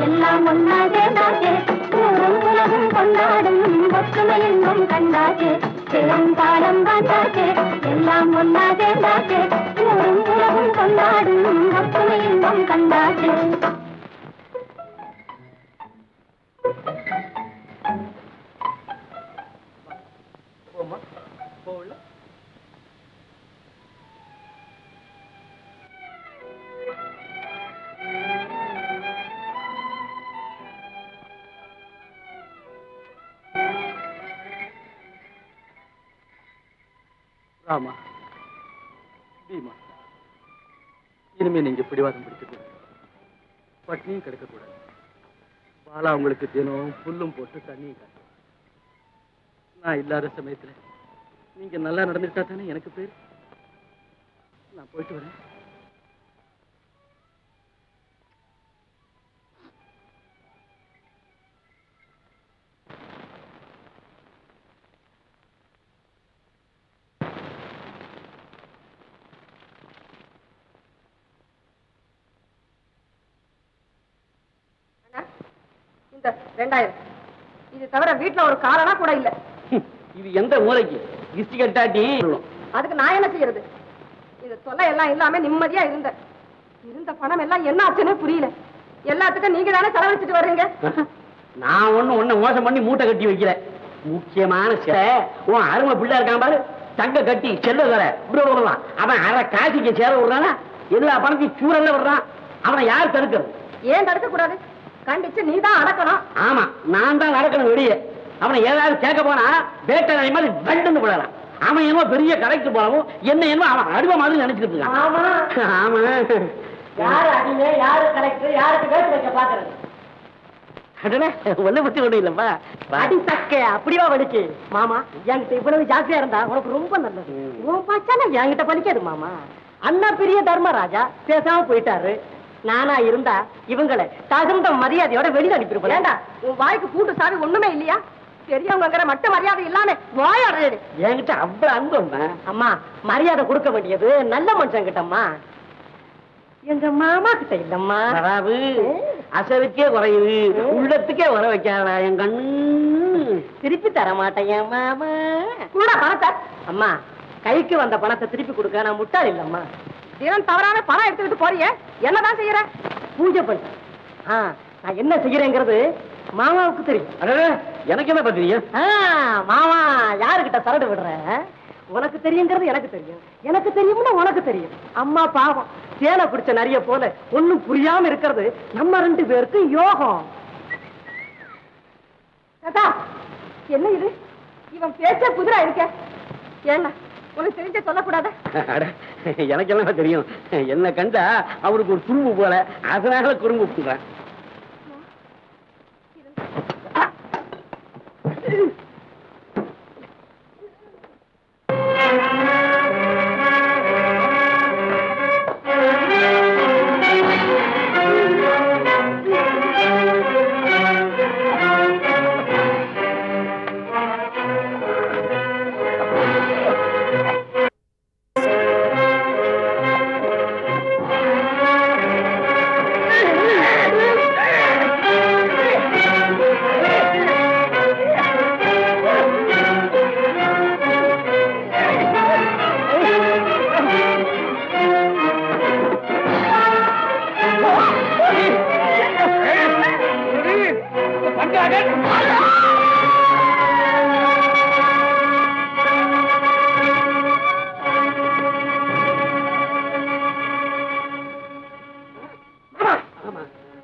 எல்லாம் ஒன்னா சேர்ந்தாச்சு, ஊரும் உலகம் கொண்டாடும் ஒற்றுமை இன்பம் கண்டாச்சு. சேரும் காலம் வந்தாச்சு, எல்லாம் ஒன்னா சேர்ந்தாச்சு, ஊரும் உலகம் கொண்டாடும் ஒற்றுமை இன்பம் கண்டாச்சு. போமா போகல. ராமா, பீமா, இனிமே நீங்க பிடிவாதம் பிடிக்கக்கூடாது, பட்னியும் கிடக்கக்கூடாது. பாலா உங்களுக்கு தினம் புல்லும் போட்டு தண்ணியும் காட்டும். நான் இல்லாத சமயத்துல நீங்க நல்லா நடந்துக்கிட்டா தானே எனக்கு பேர். நான் போயிட்டு வரேன். இந்த 2000 இது தவிர வீட்டுல ஒரு காரணா கூட இல்ல. இது எந்த மூளைக்கு கிஸ்டி கட்டாட்டி? அதுக்கு நான் என்ன செய்யறது? இது தொல்லை எல்லாம் இல்லாம நிம்மதியா இருந்த பணம் எல்லாம் என்ன ஆச்சுன்னு புரியல. எல்லாத்துக்கும் நீங்க தானே செலவழிச்சிட்டு வர்றீங்க. நான் ஒண்ணு மோசம் பண்ணி மூட்டை கட்டி வைக்கிறேன். முக்கியமான உன் அருமை பிள்ளை இருக்கான் பாரு, தங்க கட்டி செல்ல தர விடலாம். அவன் அரை காசிக்கு சேர விடுறானா? எல்லா பணத்தையும் சூழல்ல விடுறான். அவனை யார் தடுக்கிறது? ஏன் தடுக்க கூடாது? கண்டிச்சு நீ தான் அடக்கணும். ஆமா, நான் தான் நடக்கணும் வெளியே. அவனை ஏதாவது கேட்க போனா வேட்டை மாதிரி வெண்டு போடலாம். அவன் என்னமோ பெரிய கடைக்கு போனவும் என்ன என்னமோ அவன் அடிமை மாதிரி நினைச்சுக்கிட்டு இருக்கான். ஆமா ஆமா, யாரு அடிமை யாரு கலெக்டர் யாருக்கு வேட்டு வைக்க பாக்குறது? ஒண்ணு பத்தி ஒண்ணு இல்லப்பா. அடி சக்கை அப்படிவா வலிக்கு மாமா. என்கிட்ட இவ்வளவு ஜாஸ்தியா இருந்தா உனக்கு ரொம்ப நல்லது. உன் பாச்சானா என்கிட்ட பலிக்காது மாமா. அண்ணா பெரிய தர்மராஜா பேசாம போயிட்டாரு. நானா இருந்தா இவங்களை தகுந்த மரியாதையோட வெளியில அனுப்பிருப்பேன். ஏண்டா உன் வாய்க்கு கூட்டு சாவி ஒண்ணுமே இல்லையா? பெரியவங்கிற மட்ட மரியாதை இல்லாம வாயாடுறது. என்கிட்ட அவ்வளவு அன்பு அம்மா. மரியாதை கொடுக்க வேண்டியது நல்ல மனுஷன் கிட்டம்மா, எங்க மாமா கிட்ட இல்லம்மா. அதாவது அசலுக்கே குறையுது, உள்ளத்துக்கே வர வைக்காதா என் கண்ணு. திருப்பி தர மாட்டேன் மாமா. கூட பணத்தை அம்மா கைக்கு வந்த பணத்தை திருப்பி கொடுக்க நான் முட்டாள் இல்லம்மா. தினம் தவறான பணம் எடுத்துக்கிட்டு போறியே என்னதான் செய்யற? பூஜை பண்ண. நான் என்ன செய்யறேங்கிறது மாமாவுக்கு தெரியும். எனக்கு என்ன பத்திரியா? மாமா யாருகிட்ட சரடு விடுற? உனக்கு தெரியுங்கிறது எனக்கு தெரியும், எனக்கு தெரியும்னா உனக்கு தெரியும். அம்மா பாவம் சேலை பிடிச்ச நிறைய போல ஒண்ணும் புரியாம இருக்கிறது நம்ம 2 பேருக்கு யோகம். தாத்தா என்ன இது? இவன் பேச்ச குதிரை இருக்க. ஏன்னா உனக்கு தெரிஞ்ச சொல்லக்கூடாத? எனக்கு என்ன தெரியும்? என்ன கண்டா அவருக்கு ஒரு குறும்பு போல, அதனால குறும்பு பண்றேன்.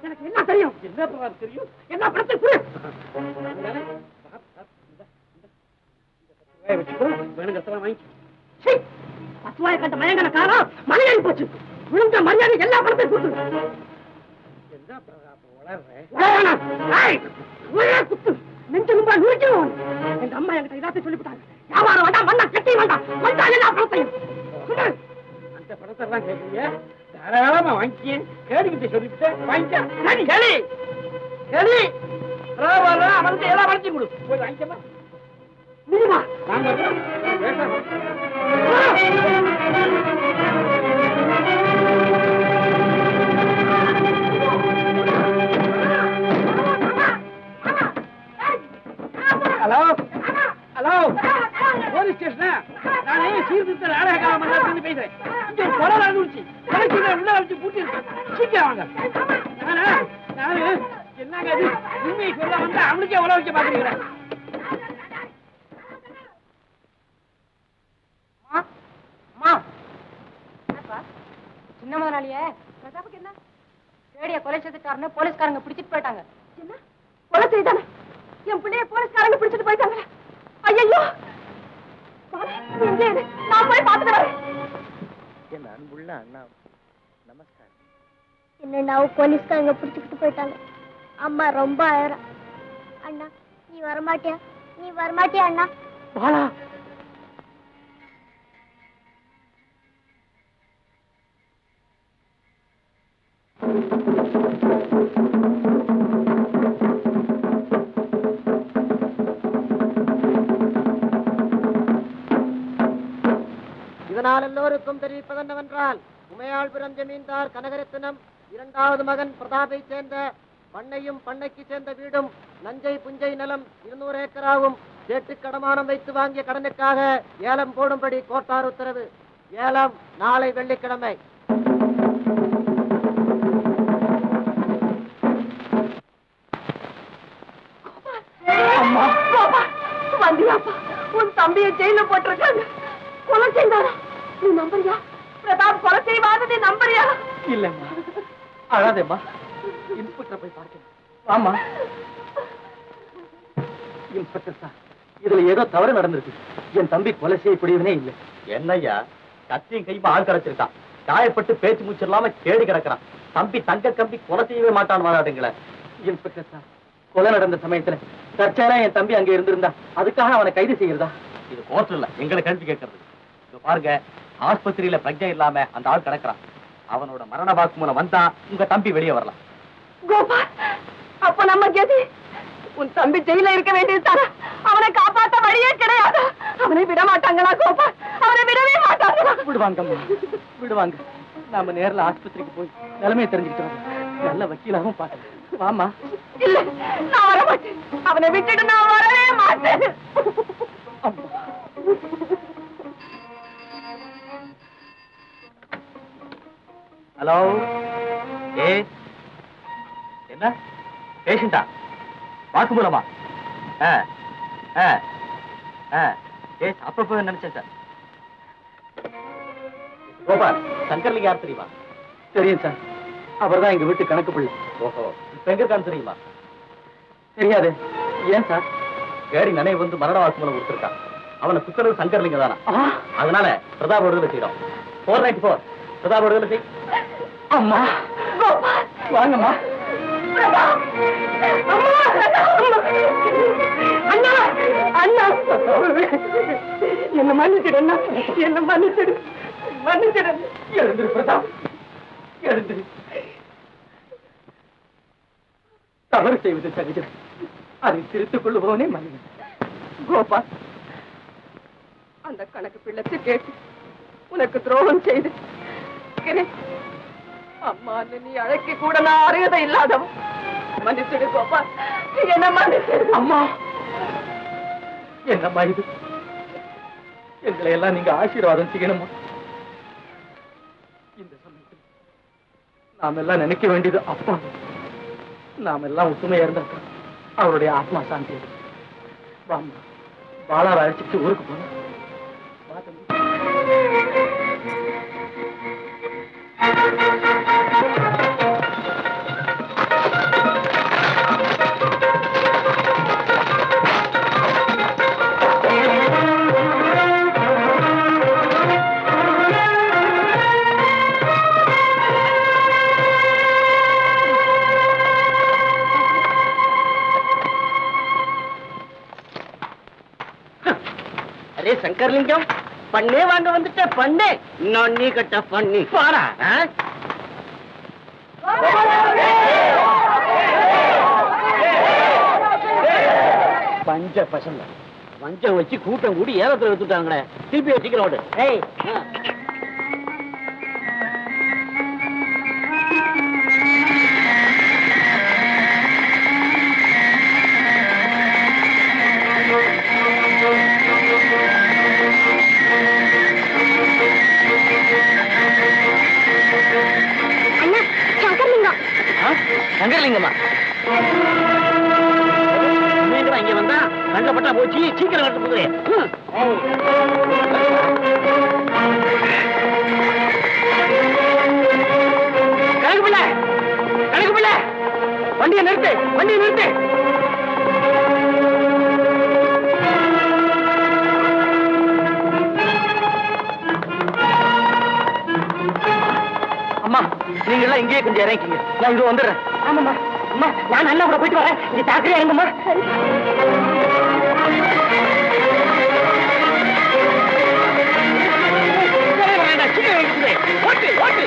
எனக்கு என்ன தெரியும்? என்ன தெரியும்? என்ன படத்தை வாங்கி 10 ரூபாய் கட்ட மயங்கன காரம் மலையாளி போச்சு. விழுந்த மரியாதை எல்லா பணத்தையும் கொடுத்து நெஞ்சலும்பா நுழைக்கணும். எங்க அம்மா என்கிட்ட இதாத்தையும் சொல்லிவிட்டாங்க. வியாபாரம் வேண்டாம், மண்ணா கட்டி வேண்டாம், வந்தா எல்லா பணத்தையும் அந்த பணத்தை எல்லாம் கேட்கறீங்க. தாராளமா வாங்கி கேடுகிட்ட சொல்லிவிட்டு வாங்கிக்க. கேளி கேளி அவனுக்கு எல்லா பணத்தையும் கொடு. போய் வாங்கிக்கமா நீமா நாங்க ஹலோ ஹலோ போலீஸ் ஸ்டேஷனா? நானே சீர்திருத்த நாடக மன்றத்திலிருந்து பேசுறேன். இங்க ஒரு கொலை நடந்துச்சு. உள்ள வச்சு பூட்டி சீக்கிரம் வாங்க. நானு என்னங்க இது உண்மையை சொல்ல வந்தா அவனுக்கே உல வைக்க பாக்குறீங்களா? சின்ன முதலாளியே பிரதாப்புக்கு என்ன? ரேடிய கொலை செய்துட்டாருன்னு போலீஸ்காரங்க பிடிச்சிட்டு போயிட்டாங்க. என்ன கொலை செய்தானே? என் பிள்ளைய போலீஸ்காரங்க பிடிச்சிட்டு போயிட்டாங்க. ஐயோ நான் போய் பார்த்துட்டு வரேன். என் அன்புள்ள அண்ணா நமஸ்காரம். என்னண்ணாவு போலீஸ்காரங்க பிடிச்சுக்கிட்டு போயிட்டாங்க. அம்மா ரொம்ப அழறா. அண்ணா நீ வரமாட்டியா? நீ வரமாட்டியா அண்ணா? பாலா இதனால் எல்லோருக்கும் தெரிவிப்பதென்னவென்றால், உமையாள்புரம் ஜமீன்தார் கனகரத்னம் 2வது மகன் பிரதாபை சேர்ந்த பண்ணையும் பண்ணைக்கு சேர்ந்த வீடும் நஞ்சை புஞ்சை நிலம் 200 ஏக்கராவும் சேட்டு கடமானம் வைத்து வாங்கிய கடனுக்காக ஏலம் போடும்படி கோர்ட்டார் உத்தரவு. ஏலம் நாளை வெள்ளிக்கிழமை. அம்மா வந்தியாப்பா, உன் தம்பியை ஜெயில போட்டிருக்காங்க. கொலை செய்தாரா? நீ நம்புறியா? பிரதாப் கொலை செய்வாதது நம்புறியா? இல்லம்மா, அழாதேம்மா. இன்ஸ்பெக்டர் போய் பார்க்கணும். ஆமா இன்ஸ்பெக்டர் சார், இதுல ஏதோ தவறு நடந்திருக்கு. என் தம்பி கொலை செய்யக்கூடியவனே இல்லை. என்னய்யா கத்தியும் கைமா ஆள் கிடைச்சிருக்கான். காயப்பட்டு பேச்சு மூச்சு இல்லாம கேடு கிடக்கிறான். தம்பி தங்க கம்பி கொலை செய்யவே மாட்டான் வாடாட்டுங்களே. இன்ஸ்பெக்டர் சார், கொலை நடந்த சமயத்துல தற்செயலா என் தம்பி அங்க இருந்திருந்தா அதுக்காக அவனை கைது செய்யறதா? இது கோர்ட் இல்ல, எங்களை கேள்வி கேட்கறது. இது பாருங்க, ஆஸ்பத்திரியில பிரஜை இல்லாம அந்த ஆள் கிடக்குறான். அவனோட மரண வாக்குமூலம் வந்தா உங்க தம்பி வெளியே வரலாம். கோபால், அப்ப நம்ம கதி உன் தம்பி ஜெயில இருக்க வேண்டியது தானே? அவனை காப்பாத்த வழியே கிடையாது. அவனை விட மாட்டாங்களா கோபால்? அவனை விடவே மாட்டாங்களா? விடுவாங்கம்மா, விடுவாங்க. நாம நேர்ல ஆஸ்பத்திரிக்கு போய் நிலைமையை தெரிஞ்சுக்கிட்டு வரோம். நல்ல வக்கீலாகவும் பாக்கலாம். வாமா. இல்ல, நான் வர மாட்டேன். அவனை விட்டுட்டு நான் வரவே மாட்டேன். ஹலோ ஏ என்ன பேஷண்டா வாக்குமூலமா ஏஸ் அப்பப்போ நினைச்சேன் சார். கோபால் சங்கர்லிங்க யார் தெரியுமா? தெரியும் சார், அவர் தான் எங்க வீட்டு கணக்கு பிள்ளை. ஓஹோ, இப்ப எங்க இருக்கான்னு தெரியுமா? தெரியாது. ஏன் சார்? கேடி நினைவு வந்து மரண வாக்குமூலம் கொடுத்துருக்கான். அவனை குத்துறது சங்கர்லிங்க தானா, அதனால பிரதாப் விடுதலை செய்யறோம். 494 பிரதாப் விடுதலை செய். அம்மா வாங்கம்மா. அண்ணா அண்ணா என்ன மன்னிச்சிடு அண்ணா, என்ன மன்னிச்சிடு மன்னிச்சிடு. எழுந்திரு பிரதாப், எழுந்திரு. தவறு செய்வது சகஜம், அதை திருத்திக் கொள்ளுபவனே மனிதன். கோபால், அந்த கணக்கு பிள்ளைச்சு கேட்டு உனக்கு துரோகம் செய்து அம்மா நீ அழைக்க கூட நான் அறியதை இல்லாதவன். மன்னிச்சிடு கோபால், என்ன மன்னிச்சிடு. அம்மா, என்னம்மா இது? எங்களை எல்லாம் நீங்க ஆசீர்வாதம் செய்யணுமா? இந்த சமயத்தில் நாம எல்லாம் நினைக்க வேண்டியது அப்பா. நாம எல்லாம் ஒத்துமையா இருந்திருக்கோம். அவருடைய ஆத்மா சாந்தி. வாம்மா, பாலாவை அழைச்சிட்டு ஊருக்கு போனோம். அரே சங்கர்லிங்கம், பண்ணே வாங்க வந்துட்ட. பண்ணே நான் நீ கட்ட பண்ணி பாரா. பஞ்ச பசங்க வஞ்சம் வச்சு கூட்டம் கூடி ஏலத்துல எடுத்துட்டாங்களே. திருப்பி வச்சுக்கிறோம். அண்ணா சங்கர்லிங்கம். சங்கர்லிங்கம்மா இங்க வந்தா தங்கப்பட்டா போச்சு. சீக்கிரம் கட்டு புதுரை. கணக்கு பிள்ளை, கணக்கு பிள்ளை, வண்டியை நிறுத்து, வண்டியை நிறுத்து. அம்மா, நீங்க எல்லாம் இங்கேயே கொஞ்சம் இறங்கிங்க, நான் இங்க வந்துடுறேன். ஆமாம்மா. அம்மா, நான் அண்ணா கூட போயிட்டு வரேன். நீ தாக்கரே இறங்குமா. ஓட்டு ஓட்டு.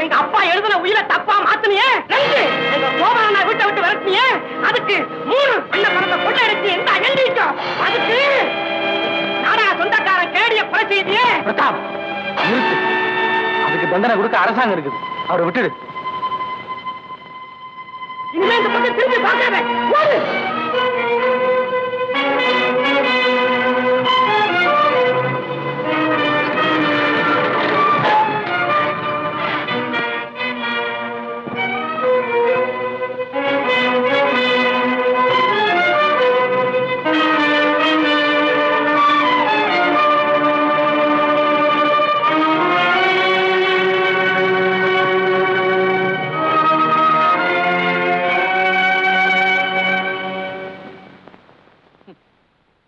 எங்க அப்பா எழுதின உயிரை தப்பா மாத்தினியே 2, எங்க சோபனா வீட்டை விட்டு விரட்டினியே அதுக்கு 3, வெள்ள பணத்தை கொள்ள எடுத்து எந்த எழுதிட்டோ அதுக்கு நாடா சொந்தக்காரன் கேடிய கொலை செய்தியே. பிரதாப் நிறுத்து. அதுக்கு தண்டனை கொடுக்க அரசாங்கம் இருக்குது, அவரை விட்டுடு. இனிமே இந்த பக்கம் திரும்பி பார்க்காத. ஓடு.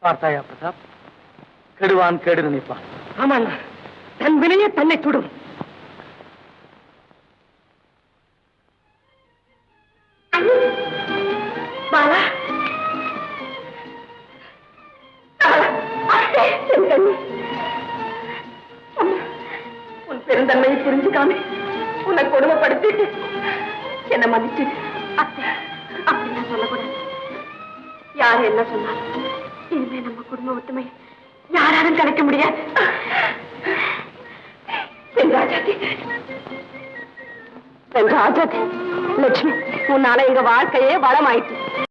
பார்த்தாயா பிரதாப், கெடுவான் கேடு நினைப்பான். ஆமாண்ணா, தன் வினையே தன்னை சுடும். பாலா, உன் பெருந்தன்மையை புரிஞ்சுக்காம உன்னை கொடுமைப்படுத்திட்டு என்ன மன்னிச்சு. அப்படிலாம் சொல்லக்கூடாது. யாரு என்ன சொன்னாலும் இனிமே நம்ம குடும்ப ஒத்துமை யாராலும் கிடைக்க முடியாது. ராஜாதி லட்சுமி, உன்னால எங்க வாழ்க்கையே வளமாயிட்டு.